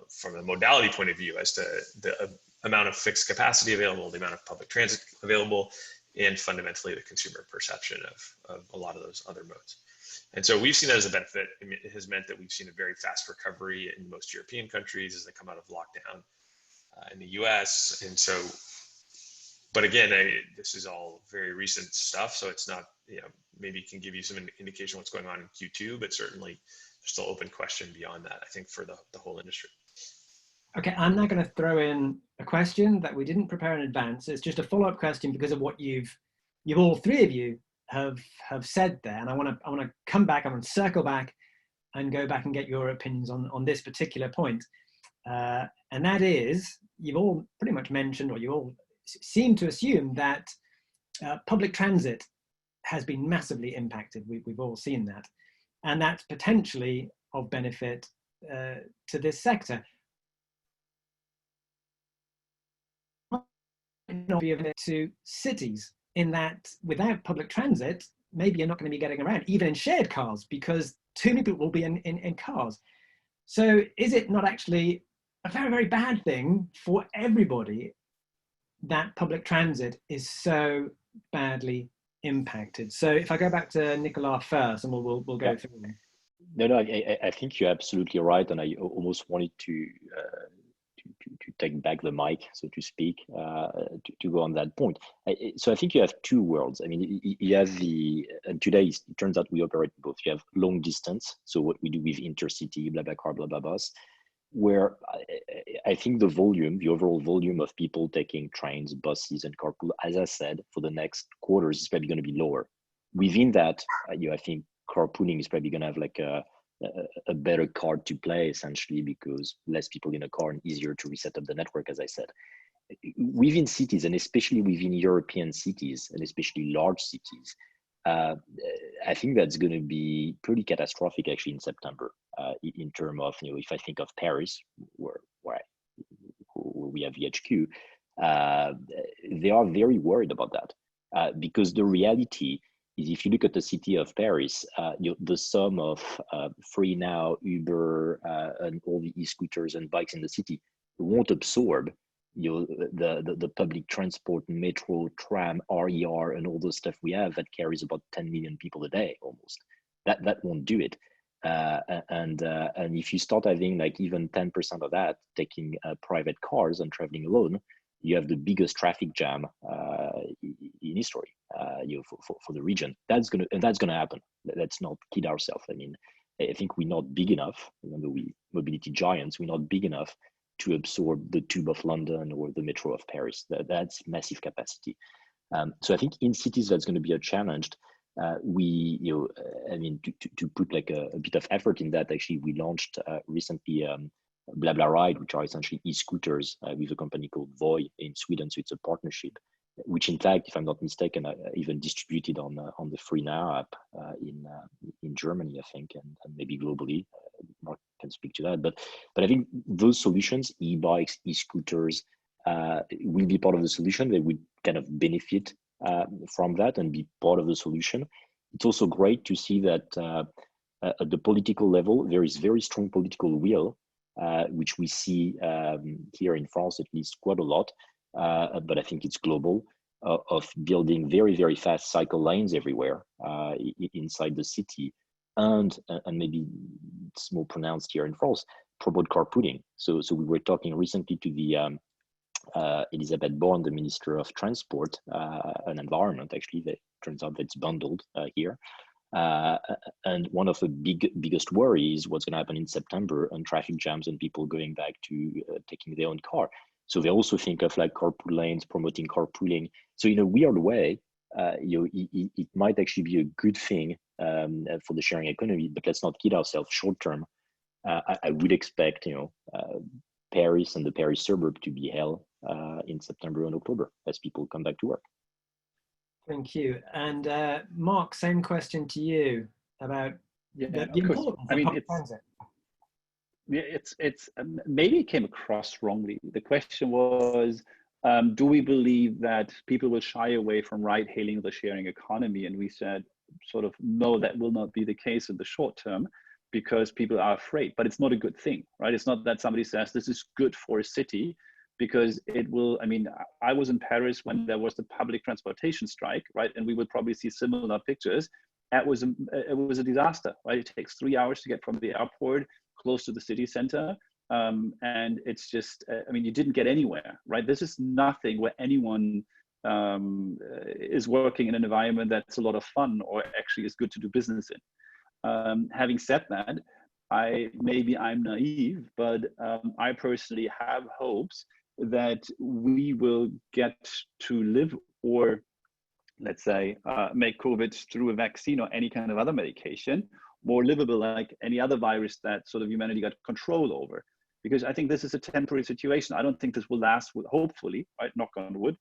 from a modality point of view as to the amount of fixed capacity available, the amount of public transit available, and fundamentally the consumer perception of a lot of those other modes. And so we've seen that as a benefit. It has meant that we've seen a very fast recovery in most European countries as they come out of lockdown. In the US. And so, but again, this is all very recent stuff. So it's not, maybe it can give you some indication what's going on in Q2, but certainly there's still open question beyond that, I think, for the whole industry. Okay, I'm now going to throw in a question that we didn't prepare in advance. It's just a follow-up question because of what you've all three of you have said there, and I want to come back. I want to circle back and go back and get your opinions on this particular point. And that is, you've all pretty much mentioned, or you all seem to assume that public transit has been massively impacted. We've all seen that, and that's potentially of benefit to this sector. Not be of it to cities, in that without public transit, maybe you're not going to be getting around, even in shared cars, because too many people will be in cars. So is it not actually a very, very bad thing for everybody that public transit is so badly impacted? So if I go back to Nicolas first, and we'll go through them. No, I think you're absolutely right, and I almost wanted to take back the mic, so to speak, to go on that point. So I think you have two worlds. I mean, you have and today it turns out we operate both. You have long distance, so what we do with intercity, BlaBlaCar, BlaBlaBus, where I think the overall volume of people taking trains, buses, and carpool, as I said, for the next quarters is probably going to be lower. Within that, I think carpooling is probably going to have like a better card to play, essentially, because less people in a car and easier to reset up the network, as I said. Within cities, and especially within European cities, and especially large cities, I think that's going to be pretty catastrophic, actually, in September, in terms of, if I think of Paris, where we have the HQ, they are very worried about that, because the reality is, if you look at the city of Paris, the sum of FreeNow, Uber, and all the e-scooters and bikes in the city won't absorb the public transport, metro, tram, RER, and all those stuff we have that carries about 10 million people a day almost. That won't do it. And if you start having like even 10% of that taking private cars and traveling alone, you have the biggest traffic jam in history, for the region. That's gonna happen. Let's not kid ourselves. I mean, I think we're not big enough, even though we mobility giants, we're not big enough to absorb the tube of London or the metro of Paris. That's massive capacity. So I think in cities that's going to be a challenge. I mean, to put like a bit of effort in that, actually, we launched recently BlaBlaRide, which are essentially e-scooters with a company called Voi in Sweden. So it's a partnership, which in fact, if I'm not mistaken, I even distributed on the FreeNow app in Germany, I think, and maybe globally. Marc can speak to that. But I think those solutions, e-bikes, e-scooters, will be part of the solution. They would kind of benefit from that and be part of the solution. It's also great to see that at the political level, there is very strong political will, which we see here in France, at least quite a lot, but I think it's global, of building very, very fast cycle lanes everywhere inside the city. And maybe it's more pronounced here in France, promote carpooling. So we were talking recently to the Elisabeth Borne, the Minister of Transport and Environment. Actually, that turns out that's bundled here. And one of the biggest worries is what's going to happen in September and traffic jams and people going back to taking their own car. So they also think of like carpool lanes, promoting carpooling. So in a weird way, it might actually be a good thing for the sharing economy. But let's not kid ourselves. Short term, I would expect Paris and the Paris suburb to be hell in September and October as people come back to work. Thank you. And Marc, same question to you about the importance of public transit. Yeah, it's maybe it came across wrongly. The question was, do we believe that people will shy away from ride-hailing the sharing economy? And we said, sort of, no, that will not be the case in the short term, because people are afraid. But it's not a good thing, right? It's not that somebody says this is good for a city, because it will. I mean, I was in Paris when there was the public transportation strike, right? And we would probably see similar pictures. It was a disaster, right? It takes 3 hours to get from the airport close to the city center. And it's just, I mean, you didn't get anywhere, right? This is nothing where anyone is working in an environment that's a lot of fun or actually is good to do business in. Having said that, maybe I'm naive, but I personally have hopes that we will get to live, or let's say make COVID through a vaccine or any kind of other medication more livable, like any other virus that sort of humanity got control over. Because I think this is a temporary situation. I don't think this will last, hopefully, right, knock on wood,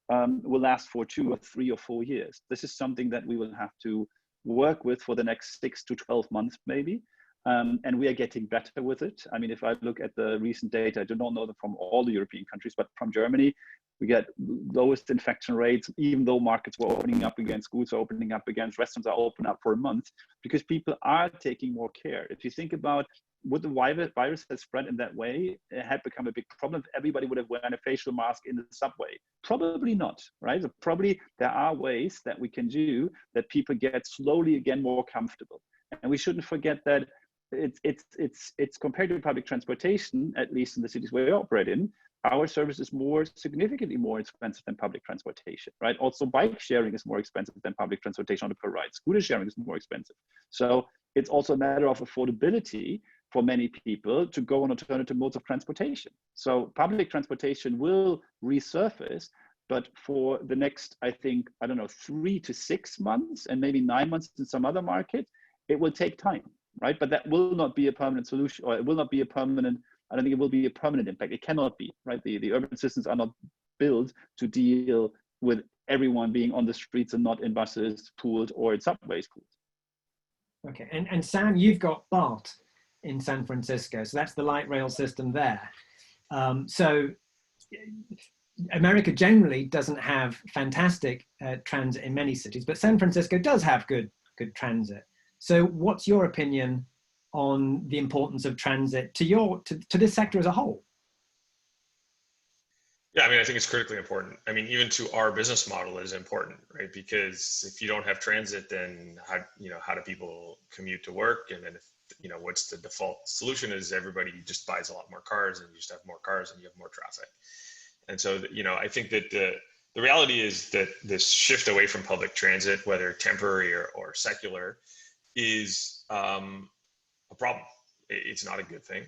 will last for 2 or 3 or 4 years. This is something that we will have to work with for the next 6 to 12 months, maybe. And we are getting better with it. I mean, if I look at the recent data, I do not know them from all the European countries, but from Germany, we get lowest infection rates, even though markets were opening up again, schools are opening up again, restaurants are open up for a month, because people are taking more care. If you think about, would the virus have spread in that way, it had become a big problem if everybody would have worn a facial mask in the subway? Probably not, right? So probably there are ways that we can do that people get slowly again more comfortable. And we shouldn't forget that it's compared to public transportation, at least in the cities where we operate in, our service is significantly more expensive than public transportation, right? Also, bike sharing is more expensive than public transportation on a per ride. Scooter sharing is more expensive. So it's also a matter of affordability for many people to go on alternative modes of transportation. So public transportation will resurface, but for the next, I think, I don't know, 3 to 6 months and maybe 9 months in some other market, it will take time, right? But that will not be a permanent solution, or it will not be a permanent, I don't think it will be a permanent impact. It cannot be, right? The urban systems are not built to deal with everyone being on the streets and not in buses pooled or in subways pooled. Okay, and Sam, you've got BART in San Francisco, so that's the light rail system there. So America generally doesn't have fantastic transit in many cities, but San Francisco does have good transit. So what's your opinion on the importance of transit to this sector as a whole? Yeah, I mean, I think it's critically important. I mean, even to our business model, it is important, right? Because if you don't have transit, then how do people commute to work? And then what's the default solution is everybody just buys a lot more cars, and you just have more cars and you have more traffic. And so, I think that the reality is that this shift away from public transit, whether temporary or secular, is a problem. It's not a good thing.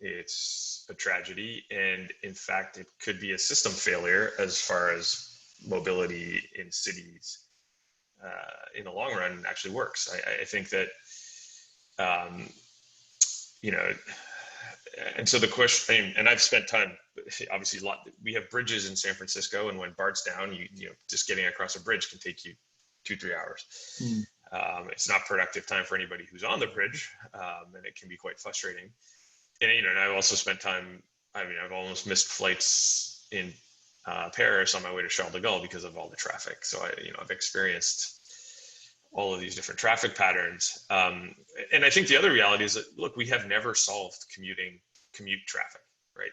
It's a tragedy. And in fact, it could be a system failure as far as mobility in cities in the long run actually works. I think that, and so the question, and I've spent time, obviously we have bridges in San Francisco, and when BART's down, just getting across a bridge can take you 2-3 hours. It's not productive time for anybody who's on the bridge, and it can be quite frustrating. And I've also spent time, I've almost missed flights in Paris on my way to Charles de Gaulle because of all the traffic. So I've experienced all of these different traffic patterns. And I think the other reality is that, look, we have never solved commute traffic, right?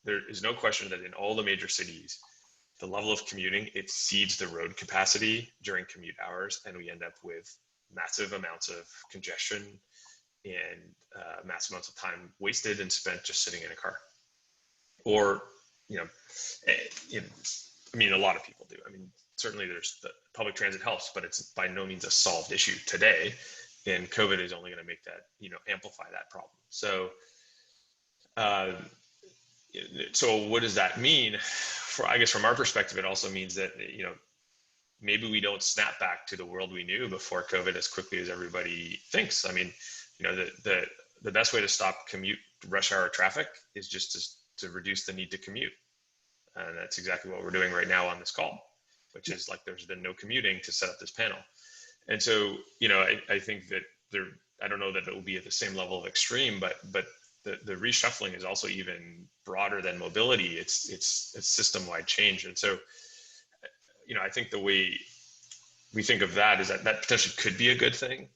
There is no question that in all the major cities, the level of commuting exceeds the road capacity during commute hours, and we end up with massive amounts of congestion and massive amounts of time wasted and spent just sitting in a car. Or, a lot of people do. Certainly there's the public transit helps, but it's by no means a solved issue today. And COVID is only going to make that, amplify that problem. So, so what does that mean? I guess from our perspective, it also means that, maybe we don't snap back to the world we knew before COVID as quickly as everybody thinks. The best way to stop rush hour traffic is just to reduce the need to commute. And that's exactly what we're doing right now on this call, which is like there's been no commuting to set up this panel. And so, I think that I don't know that it will be at the same level of extreme, but the reshuffling is also even broader than mobility. It's system-wide change. And so, I think the way we think of that is that potentially could be a good thing,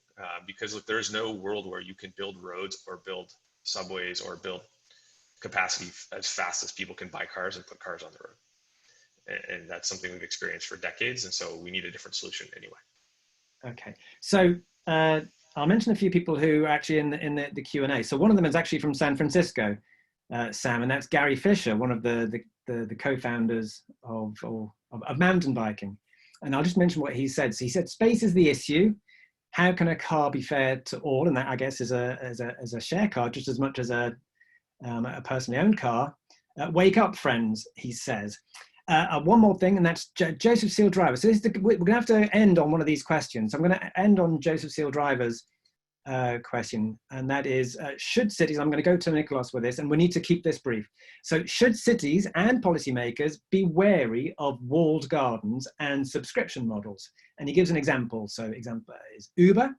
because look, there's no world where you can build roads or build subways or build capacity as fast as people can buy cars and put cars on the road. And that's something we've experienced for decades. And so we need a different solution anyway. Okay. So I'll mention a few people who are actually in the Q&A. So one of them is actually from San Francisco, Sam, and that's Gary Fisher, one of the co-founders of mountain biking. And I'll just mention what he said. So he said, space is the issue. how can a car be fair to all? And that, I guess, is a share car just as much as a personally owned car. Wake up, friends, he says. One more thing, and that's Joseph Seal Driver. So we're going to have to end on one of these questions. I'm going to end on Joseph Seal Driver's question, and that is, should cities, I'm going to go to Nicolas with this, and we need to keep this brief. So should cities and policymakers be wary of walled gardens and subscription models? And he gives an example. So example is Uber,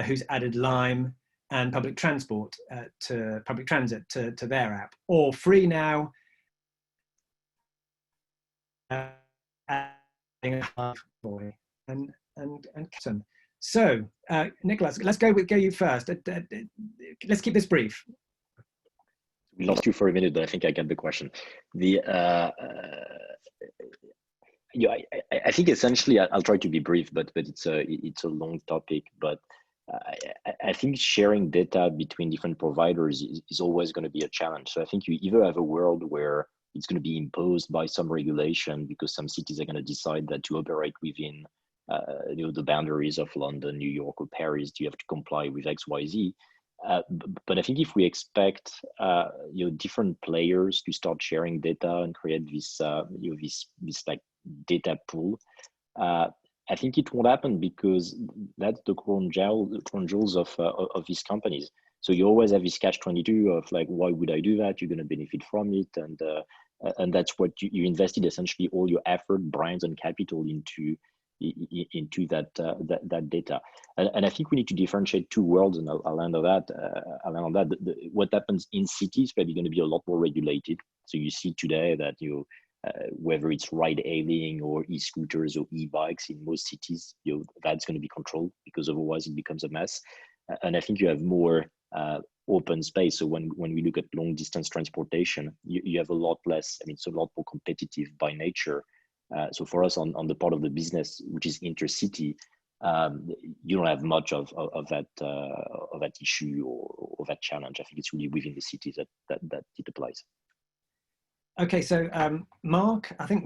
who's added Lime and public transport to public transit to their app, or FreeNow adding a boy and Carlton. So, Nicolas, let's go you first. Let's keep this brief. We lost you for a minute, but I think I get the question. I think essentially I'll try to be brief, but it's a long topic. But I think sharing data between different providers is always going to be a challenge. So I think you either have a world where it's going to be imposed by some regulation because some cities are going to decide that to operate within the boundaries of London, New York, or Paris, you have to comply with X, Y, Z. But I think if we expect different players to start sharing data and create this this like data pool, I think it won't happen because that's the crown jewels of these companies. So you always have this catch-22 of like, why would I do that? You're going to benefit from it, and that's what you invested essentially all your effort, brains, and capital into that data. And I think we need to differentiate two worlds, and I'll end on that. What happens in cities probably going to be a lot more regulated. So you see today that whether it's ride hailing or e-scooters or e-bikes in most cities, that's going to be controlled because otherwise it becomes a mess. And I think you have more open space. So when we look at long distance transportation, you have a lot less. I mean, it's a lot more competitive by nature. So for us on the part of the business, which is intercity, you don't have much of that issue or that challenge. I think it's really within the cities that it applies. Okay, so Marc, I think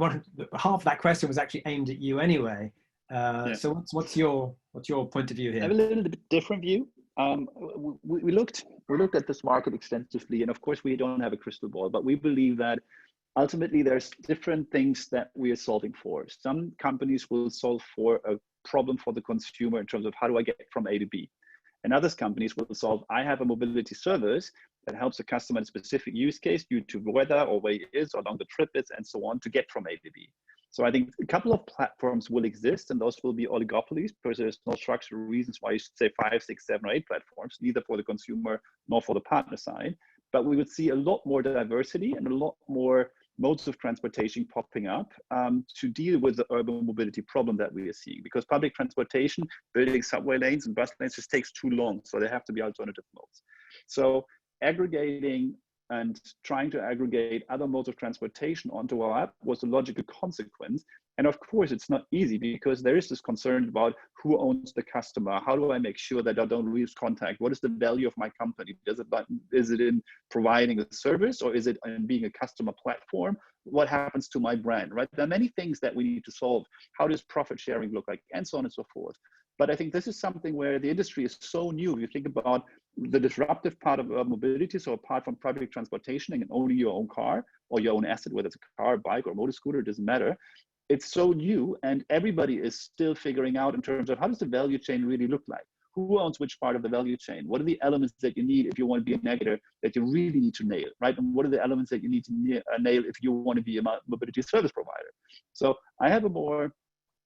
half of that question was actually aimed at you anyway. Yeah. So what's your point of view here? I have a little bit different view. We looked at this market extensively, and of course we don't have a crystal ball, but we believe that ultimately there's different things that we are solving for. Some companies will solve for a problem for the consumer in terms of how do I get from A to B, and other companies will solve, I have a mobility service that helps a customer in a specific use case due to weather or where he is or how long the trip is and so on to get from A to B. So I think a couple of platforms will exist, and those will be oligopolies because there's no structural reasons why you should say 5, 6, 7, or 8 platforms, neither for the consumer nor for the partner side. But we would see a lot more diversity and a lot more modes of transportation popping up to deal with the urban mobility problem that we are seeing, because public transportation, building subway lanes and bus lanes just takes too long. So there have to be alternative modes. So aggregating and trying to aggregate other modes of transportation onto our app was a logical consequence. And of course, it's not easy because there is this concern about who owns the customer. How do I make sure that I don't lose contact? What is the value of my company? Is it in providing a service, or is it in being a customer platform? What happens to my brand, right? There are many things that we need to solve. How does profit sharing look like, and so on and so forth. But I think this is something where the industry is so new. If you think about the disruptive part of mobility, so apart from public transportation and only your own car or your own asset, whether it's a car, bike, or motor scooter, it doesn't matter. It's so new, and everybody is still figuring out in terms of how does the value chain really look like? Who owns which part of the value chain? What are the elements that you need if you want to be a navigator that you really need to nail, right? And what are the elements that you need to nail if you want to be a mobility service provider? So I have a more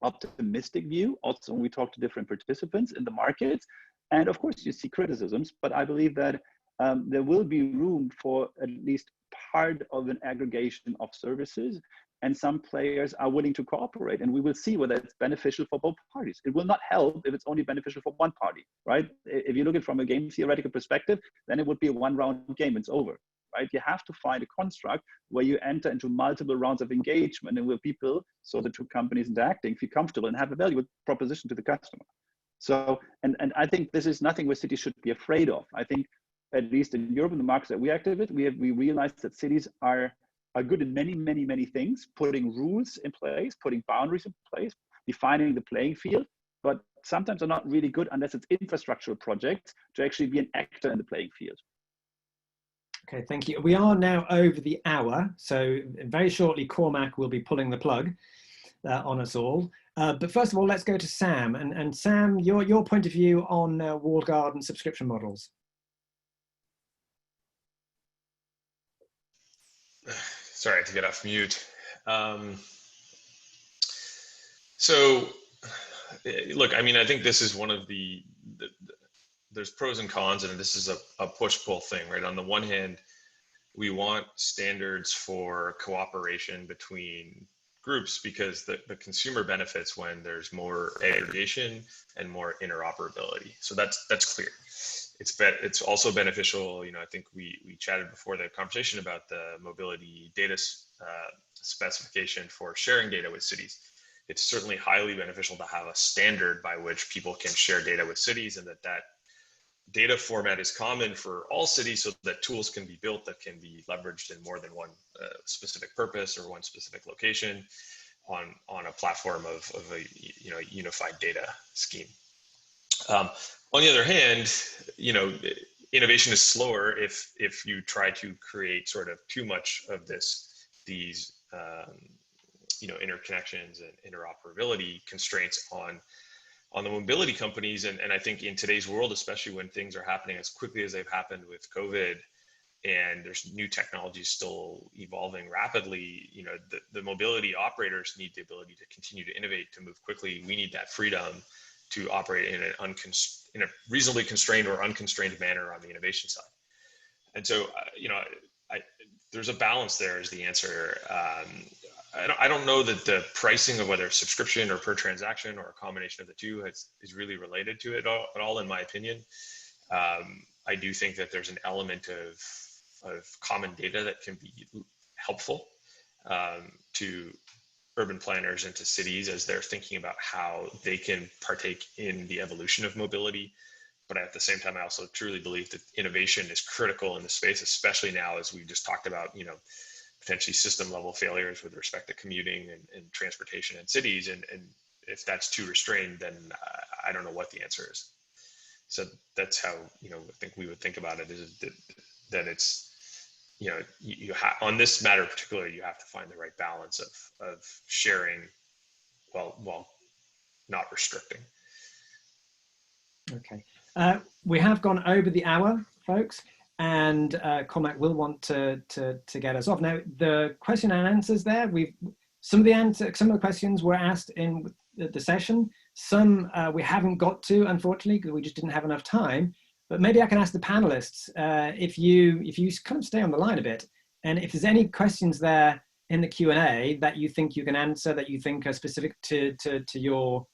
optimistic view. Also, when we talk to different participants in the market, and of course you see criticisms, but I believe that there will be room for at least part of an aggregation of services, and some players are willing to cooperate, and we will see whether it's beneficial for both parties. It will not help if it's only beneficial for one party, right? If you look at it from a game theoretical perspective, then it would be a one-round game, it's over. Right? You have to find a construct where you enter into multiple rounds of engagement and where people, so the two companies interacting, feel comfortable and have a value proposition to the customer. So, and I think this is nothing where cities should be afraid of. I think, at least in Europe, in the markets that we active in, we realize that cities are good in many things, putting rules in place, putting boundaries in place, defining the playing field. but sometimes are not really good unless it's infrastructural projects to actually be an actor in the playing field. Okay, thank you. We are now over the hour, so very shortly Cormac will be pulling the plug on us all. But first of all, let's go to Sam. And Sam, your point of view on walled garden subscription models. Sorry, I had to get off mute. So, look, I mean, I think this is one of there's pros and cons, and this is a push-pull thing, right? On the one hand, we want standards for cooperation between groups because the consumer benefits when there's more aggregation and more interoperability. So that's clear. It's also beneficial. You know, I think we chatted before the conversation about the mobility data specification for sharing data with cities. It's certainly highly beneficial to have a standard by which people can share data with cities, and that data format is common for all cities, so that tools can be built that can be leveraged in more than one specific purpose or one specific location on a platform of a unified data scheme. On the other hand, you know, innovation is slower if you try to create sort of too much of these you know, interconnections and interoperability constraints on the mobility companies. And I think in today's world, especially when things are happening as quickly as they've happened with COVID, and there's new technologies still evolving rapidly, you know, the mobility operators need the ability to continue to innovate, to move quickly. We need that freedom to operate in a reasonably constrained or unconstrained manner on the innovation side. And so, you know, there's a balance there is the answer. I don't know that the pricing of whether it's subscription or per transaction or a combination of the two is really related to it at all, in my opinion. I do think that there's an element of common data that can be helpful to urban planners and to cities as they're thinking about how they can partake in the evolution of mobility. But at the same time, I also truly believe that innovation is critical in the space, especially now, as we just talked about, you know, potentially system level failures with respect to commuting and transportation in cities. And if that's too restrained, then I don't know what the answer is. So that's how, you know, I think we would think about it, is that it's, you know, on this matter in particular, you have to find the right balance of sharing while not restricting. Okay. We have gone over the hour, folks, and Cormac will want to get us off. Now, the question and answers there, some of the questions were asked in the session. Some we haven't got to, unfortunately, because we just didn't have enough time. But maybe I can ask the panelists if you kind of stay on the line a bit, and if there's any questions there in the Q&A that you think you can answer, that you think are specific to your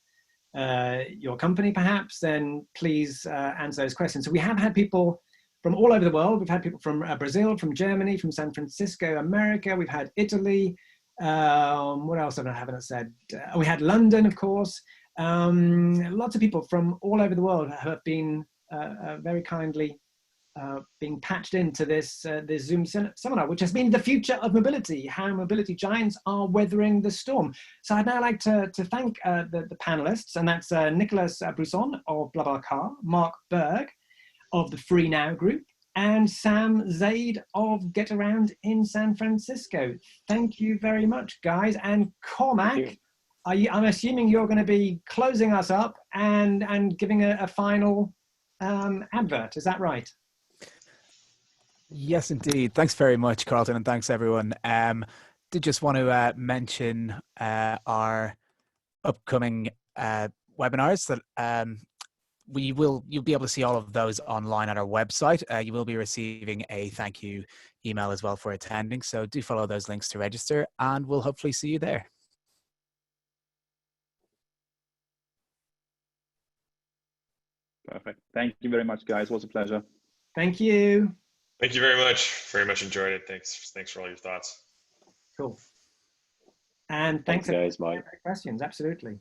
company, perhaps, then please answer those questions. So we have had people from all over the world. We've had people from Brazil, from Germany, from San Francisco, America. We've had Italy. What else haven't I said? We had London, of course. Lots of people from all over the world have been very kindly being patched into this Zoom seminar, which has been the future of mobility, how mobility giants are weathering the storm. So I'd now like to thank the panelists, and that's Nicolas Bruns of BlaBlaCar, Marc Berg of the FreeNow Group, and Sam Zaid of Getaround in San Francisco. Thank you very much, guys. And Cormac, I'm assuming you're going to be closing us up and giving a final advert. Is that right? Yes, indeed. Thanks very much, Carlton, and thanks everyone. Did just want to mention our upcoming webinars that you'll be able to see all of those online at our website. You will be receiving a thank you email as well for attending. So do follow those links to register, and we'll hopefully see you there. Perfect. Thank you very much, guys. It was a pleasure. Thank you. Thank you very much. Very much enjoyed it. Thanks for all your thoughts. Cool. And thanks guys. Bye. for questions. Absolutely.